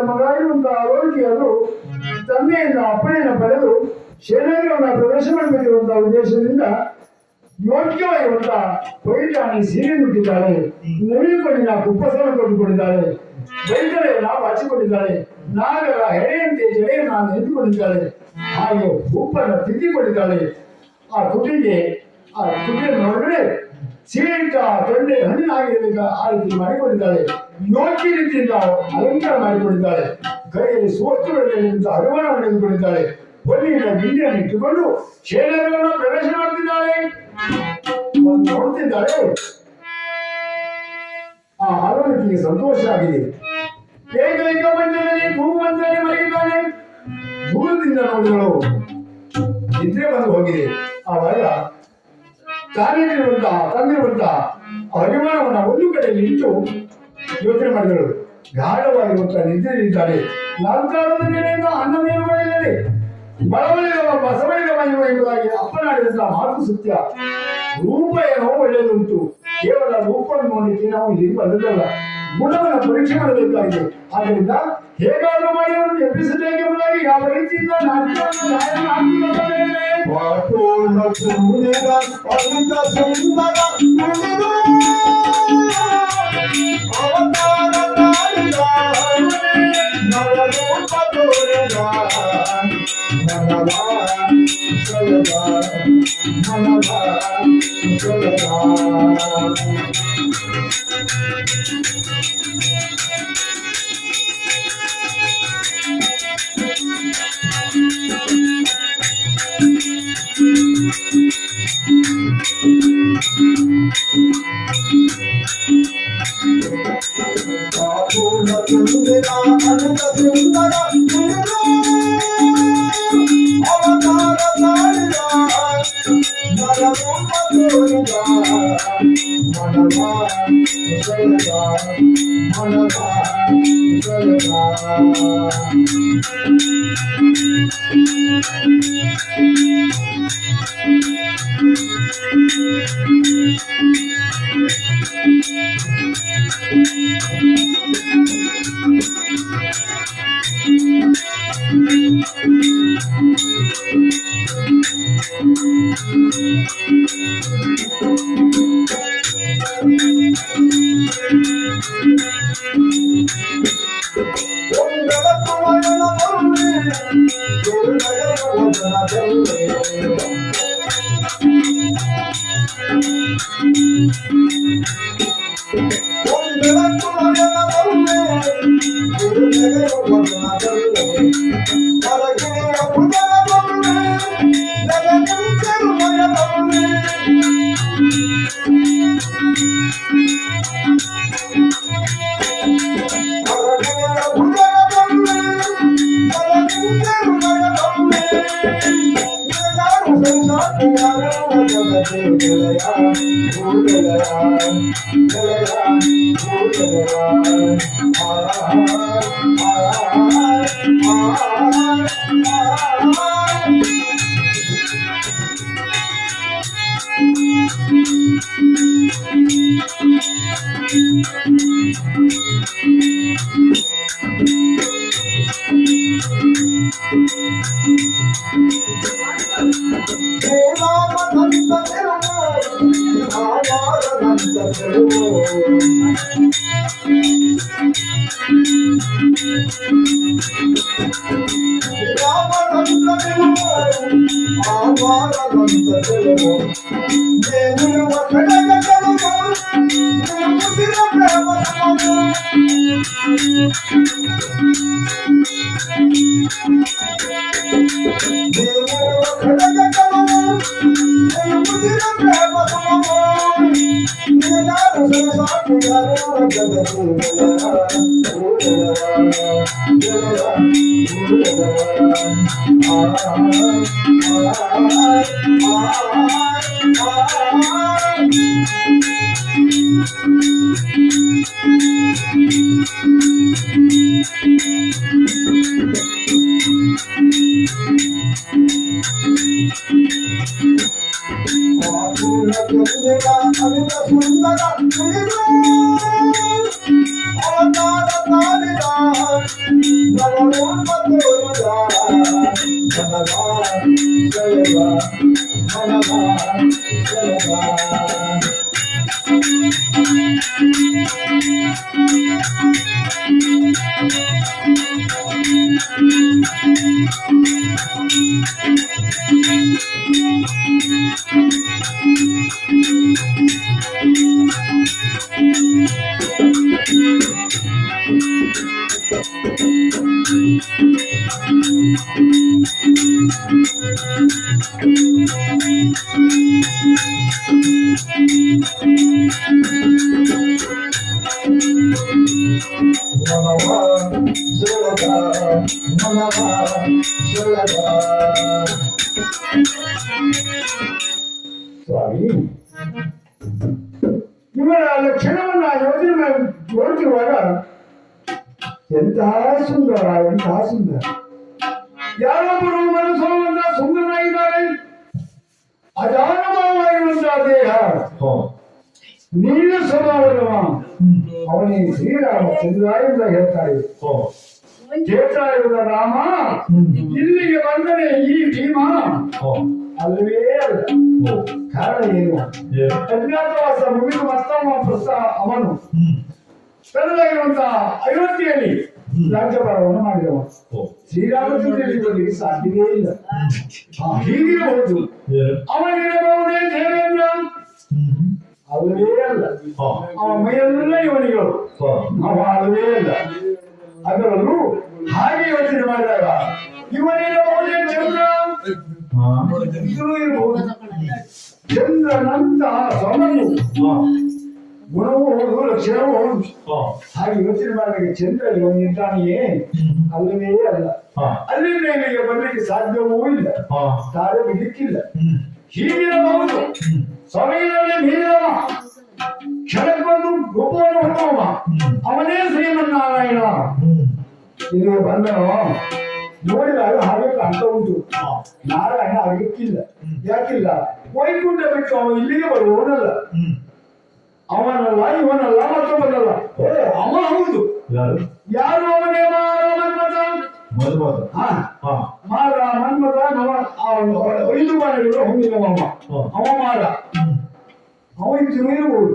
ಮಗಾಗಿರುವಂತಹ ಆರೋಗ್ಯರು ತಂದೆಯಿಂದ ಅಪ್ಪಣೆಯನ್ನು ಪಡೆದು ಸೇನೆಗಳನ್ನು ಪ್ರವೇಶ ಮಾಡಬೇಕಿರುವಂತಹ ಉದ್ದೇಶದಿಂದ ಯೋಗ್ಯವಾಗಿರುವಂತಹ ಪೈಠಾಣಿ ಸೀರೆ ನುಟ್ಟಿದ್ದಾಳೆ, ನವಿಲುಕೊಂಡಿನ ಕುಪ್ಪಸವನ್ನು ತೊಟ್ಟುಕೊಂಡಿದ್ದಾಳೆ, ಬೈತಲೆಯನ್ನು ಬಾಚಿಕೊಂಡಿದ್ದಾಳೆ, ನಾಗರ ಹೆಡೆಯಂತೆ ಜಡೆಯನ್ನು ನೆಂದುಕೊಂಡಿದ್ದಾಳೆ, ಹಾಗೆ ಉಪ್ಪನ್ನು ತಿದ್ದಿಕೊಂಡಿದ್ದಾಳೆ. ಆ ತುಟಿಯನ್ನು ಹೊರಗಡೆ ಸೀಟ ತೊಂಡೆ ಹಣ್ಣಿನಾಗಿರಬೇಕ ಆ ರೀತಿ ಮಾಡಿಕೊಂಡಿದ್ದಾಳೆ. ಯೋಗ್ಯ ರೀತಿಯಿಂದ ಅಲಂಕಾರ ಮಾಡಿಕೊಂಡಿದ್ದಾಳೆ. ಕೈಯಲ್ಲಿ ಸುವಸ್ತುಗಳಿಂದ ಅರಿವಾಣ ಹೊಡೆದುಕೊಂಡಿದ್ದಾಳೆ. ಹೊನ್ನಿನ ಗಿಂಡಿಯನ್ನು ಇಟ್ಟುಕೊಂಡು ಶೇಲೆಗಳನ್ನು ಪ್ರವೇಶ ಮಾಡುತ್ತಿದ್ದಾಳೆ. ನೋಡ್ತಿದ್ದಾಳೆ. ಆ ಆರೋಗ್ಯಕ್ಕೆ ಸಂತೋಷ ಆಗಿದೆ. ಏಕೈಕ ಮಂಚದಲ್ಲಿ ಮಂಚದಲ್ಲಿ ಮಲಗಿದ್ದಾನೆ. ದೂರದಿಂದ ನೋಡಿದಳು ನಿದ್ರೆ ಬಂದು ಹೋಗಿದೆ. ಆವಾಗ ತಂದಿರುವಂತ ಅಭಿಮಾನವನ್ನ ಒಂದು ಕಡೆಯಲ್ಲಿ ಇಟ್ಟು ಯೋಚನೆ ಮಾಡಿದಳು. ಗಾಢವಾಗಿರುವಂತಹ ನಿದ್ರೆಯಲ್ಲಿದ್ದಾಳೆ. ನಾಲ್ಕಾರದ ಕಡೆಯಿಂದ ಅನ್ನ ಮೇಲುಗಳಿಲ್ಲದೆ ಬಡವಳಿರುವ ಬಸವಳಿದ ಮಹಿಮ ಎಂಬುದಾಗಿ ಅಪ್ಪನಾಡಿದಂತಹ ಮಾತು ಸತ್ಯ. ರೂಪ ಏನೋ ಒಳ್ಳೆಯದುಂಟು, ಕೇವಲ ರೂಪವನ್ನು ನೋಡಲಿಕ್ಕೆ ನಾವು ಇಲ್ಲಿ ಬಂದದಲ್ಲ, ಗುಣವನ್ನು ಪರೀಕ್ಷೆ ಮಾಡಬೇಕಾಗಿದೆ. ಆದ್ದರಿಂದ ಹೇಗಾದ್ರೂ ಮಾಡಿ ಅವರನ್ನು ಎಬ್ಬಿಸಬೇಕೆಂಬುದಾಗಿ ಯಾವ ರೀತಿಯಿಂದ ಸ್ವಾಮಿ, ಇವರ ಲಕ್ಷಣವನ್ನ ಯೋಚನೆ ನೋಡ್ತಿರುವಾಗ ಎಂತಹ ಸುಂದರ, ಎಂತಹ ಸುಂದರ. ಯಾರೊಬ್ಬರು ಮನಸ್ಸುವಂತ ಸುಂದರನಾಗಿದ್ದಾರೆ. ಅಜಾನವಾಗಿರುವಂತಹ ದೇಹ, ನೀಲ ಸ್ವಭಾವದವ. ಅವನೇ ಶ್ರೀರಾಮಚಂದ್ರ ಎಂದು ಹೇಳ್ತಾರೆ. ಕೇಳ್ತಾಯಿರುವ ರಾಮ ಇಲ್ಲಿಗೆ ಬಂದರೆ ಈ ಭೀಮ ಅಲ್ಲವೇ ಅಲ್ಲ. ಕಾರಣ ಏನು? ಅಜ್ಞಾತವಾಸ ಮುಗಿದು ಮತ್ತೊಮ್ಮ ಅವನು ತನ್ನದಾಗಿರುವಂತಹ ಅಯೋಧ್ಯೆಯಲ್ಲಿ ರಾಜ್ಯಭಾರವನ್ನು ಮಾಡಿದವ. ಶ್ರೀರಾಮಚಂದ್ರನಿಗೆ ಸಾಧ್ಯವೇ ಇಲ್ಲ. ಹೀಗಿರಬಹುದು. ಅವನಿರಬಹುದೇ ದೇವೇಂದ್ರ? ಅಲ್ಲವೇ ಅಲ್ಲ. ಅವ ಮೈಯೆಲ್ಲ ಇವನಿಗಳು, ಅವ ಅಲ್ಲವೇ ಅಲ್ಲ. ಅದರಲ್ಲೂ ಹಾಗೆ ಯೋಚನೆ ಮಾಡಿದಾಗ ಇವನಿರಬಹುದೇ ಚಂದ್ರ? ಇರಬಹುದು. ಚಂದ್ರನಂತಹ ಸಮನು ಗುಣವೂ ಹೌದು, ಲಕ್ಷಣವೂ ಹೌದು. ಹಾಗೆ ಯೋಚನೆ ಮಾಡಿದಾಗ ಚಂದ್ರ ಇವನಿದ್ದಾನೆಯೇ? ಅಲ್ಲವೇ ಅಲ್ಲ. ಅಲ್ಲಿಂದ ಇಲ್ಲಿಗೆ ಬರ್ಲಿಕ್ಕೆ ಸಾಧ್ಯವೂ ಇಲ್ಲ, ತಾರೆ ಬಿಡಲಿಕ್ಕಿಲ್ಲ. ಹೀಗಿರಬಹುದು. ಸಮಯದಲ್ಲಿ ಮೀರಿದವ, ಕ್ಷಣಕ್ಕೊಂದು ರೂಪವನ್ನು ಹೊಂದುವ ಅವನೇ ಶ್ರೀಮನ್ನಾರಾಯಣ. ಇಲ್ಲಿಗೆ ಬಂದನೋ ನೋಡಿದಾಗ ಹಾಗೆ ಕಾಣ್ತಾ ಉಂಟು. ನಾರಾಯಣ ಆಗಲಿಕ್ಕಿಲ್ಲ. ಯಾಕಿಲ್ಲ? ವೈಕುಂಠ ಬಿಟ್ಟು ಅವನು ಇಲ್ಲಿಗೆ ಬರುವವನಲ್ಲ. ಅವನಲ್ಲ, ಇವನಲ್ಲ, ಮತ್ತೊಬ್ಬನಲ್ಲ. ಅವ ಹೌದು. ಯಾರು? ಅವನೇ ಮಾರ ಮನ್ಮಥ. ಮಾರ ಮನ್ಮಥ. ಐದು ಮನೆಗಳು ಹೊಂದಿದವಮ್ಮ ಅವ ಮಾರ. ಅವ ಇದ್ರು ಇರಬಹುದು.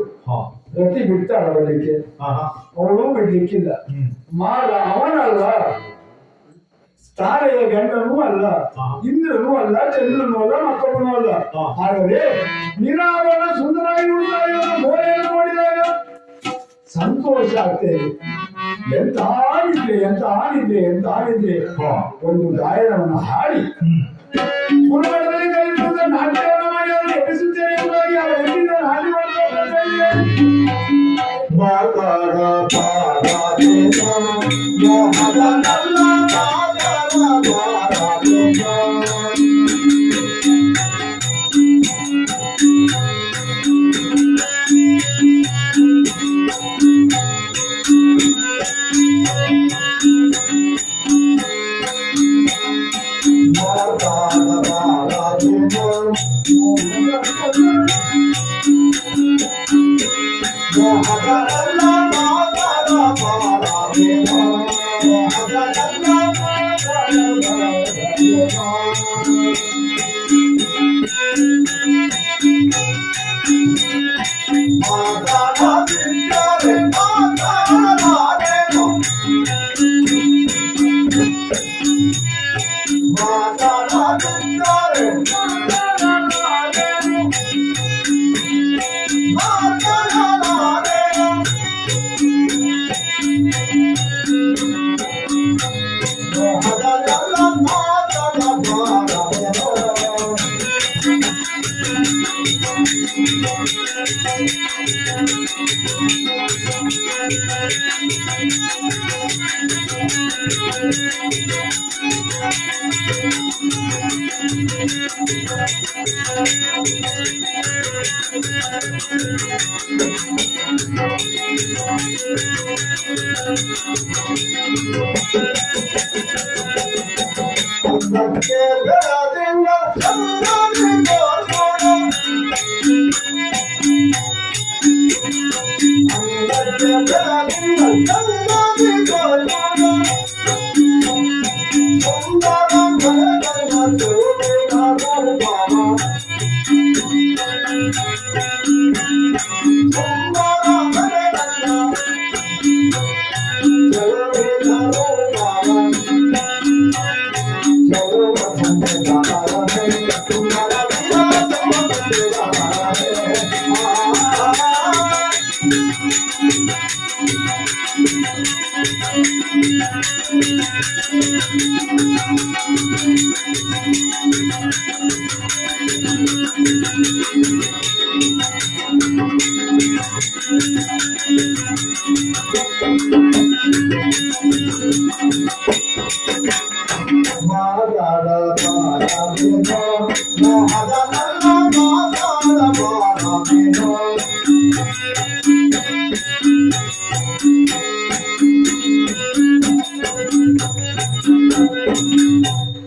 ರತಿ ಬಿಡ್ತಾಳ ಬರಲಿಕ್ಕೆ, ಅವಳು ಬಿಡ್ಲಿಕ್ಕಿಲ್ಲ. ಮಾರ ಅವನಲ್ಲ, ತಾರೆಯ ಗಂಡನೂ ಅಲ್ಲ, ಇಂದ್ರನೂ ಅಲ್ಲ, ಚಂದ್ರನೂ ಅಲ್ಲ, ಮತ್ತೊಬ್ಬನೂ ಅಲ್ಲ. ಹಾಗಾದ್ರೆ ನಿರಾವರಣ ಸುಂದರಾಗಿ ಗೋಡೆಯನ್ನು ನೋಡಿದಾಗ ಸಂತೋಷ ಆಗ್ತೇವೆ. ಎಂತ ಆನಿದ್ರೆ, ಎಂತ ಆನಿದ್ರೆ, ಎಂತ ಆನಿದ್ರೆ. ಒಂದು ಗಾಯನವನ್ನು ಹಾಡಿ ಗುರುಗಳಲ್ಲಿ ಕಲಿತ ನಾಟ್ಯವನ್ನು ಮಾಡಿ ಅವರನ್ನು ಎಬ್ಬಿಸುತ್ತೇನೆ ಎಂಬುದಾಗಿ ಅವರ ಎಲ್ಲಿಂದ ಹಾಡಿ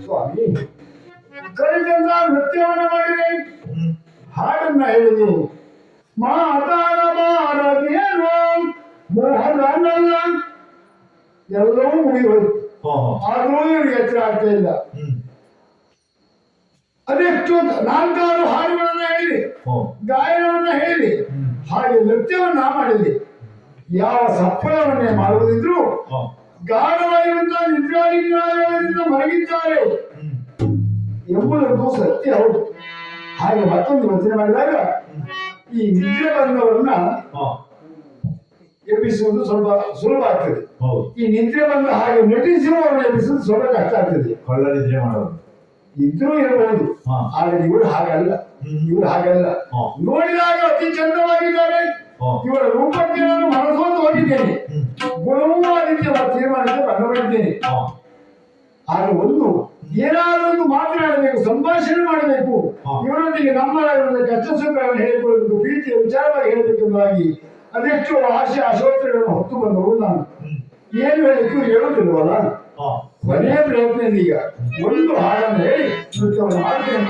ಸ್ವಾಮಿ ಕಲಿತಂದ ನೃತ್ಯವನ್ನ ಮಾಡಿದೆ, ಹಾಡನ್ನ ಹೇಳಿದೆ. ಮಾತಾಡಬಾರದೇನೋ ಮೋಹನಲ್ಲ, ಎಲ್ಲವೂ ಮುಗಿಗಳು. ಆದರೂ ಇವ್ರಿಗೆ ಎಚ್ಚರ ಆಗ್ತಾ ಇಲ್ಲ. ಅದೆಷ್ಟು ನಾಲ್ಕಾರು ಹಾಡುಗಳನ್ನ ಹೇಳಿ, ಗಾಯನವನ್ನ ಹೇಳಿ, ಹಾಗೆ ನೃತ್ಯವನ್ನ ಮಾಡಿದೆ. ಯಾವ ಸಫಲವನ್ನೇ ಮಾಡುವುದಿದ್ರು ಗಾಢವಾಗಿರುವಂತಹ ನಿದ್ರಾಲಿಂಗದಿಂದ ಮಲಗಿದ್ದಾರೆ ಎಂಬುದನ್ನು ಸತ್ಯ ಹೌದು. ಹಾಗೆ ಮತ್ತೊಂದು ಯೋಚನೆ ಮಾಡಿದಾಗ ಈ ನಿದ್ರೆ ಬಂದವರನ್ನ ಎಬ್ಬಿಸುವುದು ಸ್ವಲ್ಪ ಸುಲಭ ಆಗ್ತದೆ. ಈ ನಿದ್ರೆ ಬಂದ ಹಾಗೆ ನಟಿಸಿರುವವರನ್ನ ಎಬ್ಬಿಸುವುದು ಸ್ವಲ್ಪ ಕಷ್ಟ ಆಗ್ತದೆ. ಕಳ್ಳ ನಿದ್ರೆ ಮಾಡೋದು ಇದ್ರೂ ಇರಬಹುದು, ಆದರೆ ಇವರು ಹಾಗಲ್ಲ. ನೋಡಿದಾಗ ಅತಿ ಚಂದವಾಗಿದ್ದಾರೆ. ಇವರ ರೂಪಕ್ಕೆ ನಾನು ಮನಸ್ಸೋದು ಹೋಗಿದ್ದೇನೆ, ಗುಣವೂ ಆದಿತ್ಯ ತೀರ್ಮಾನಕ್ಕೆ ಬಂದುಬಿಟ್ಟಿದ್ದೇನೆ. ಆದ್ರೆ ಏನಾದರೂ ಒಂದು ಮಾತನಾಡಬೇಕು, ಸಂಭಾಷಣೆ ಮಾಡಬೇಕು, ಇವರೊಂದಿಗೆ ನಮ್ಮ ಕಷ್ಟ ಸುಖಗಳನ್ನು ಹೇಳಿಕೊಳ್ಳಬೇಕು, ಪ್ರೀತಿಯ ವಿಚಾರವಾಗಿ ಹೇಳಬೇಕೆಂಬುದಾಗಿ ಅದೆಷ್ಟು ಆಶೆ ಅಶೋತ್ತರಗಳನ್ನು ಹೊತ್ತು ಬಂದವರು ನಾನು. ಏನು ಹೇಳಿದ್ರು ಹೇಳುತ್ತಿಲ್ವಲ್ಲ, ಕೊನೆಯ ಪ್ರಯತ್ನ ಈಗ ಒಂದು ಹಾಡನ್ನು ಹೇಳಿ ನೃತ್ಯವನ್ನು ಮಾಡ್ತೇನೆ.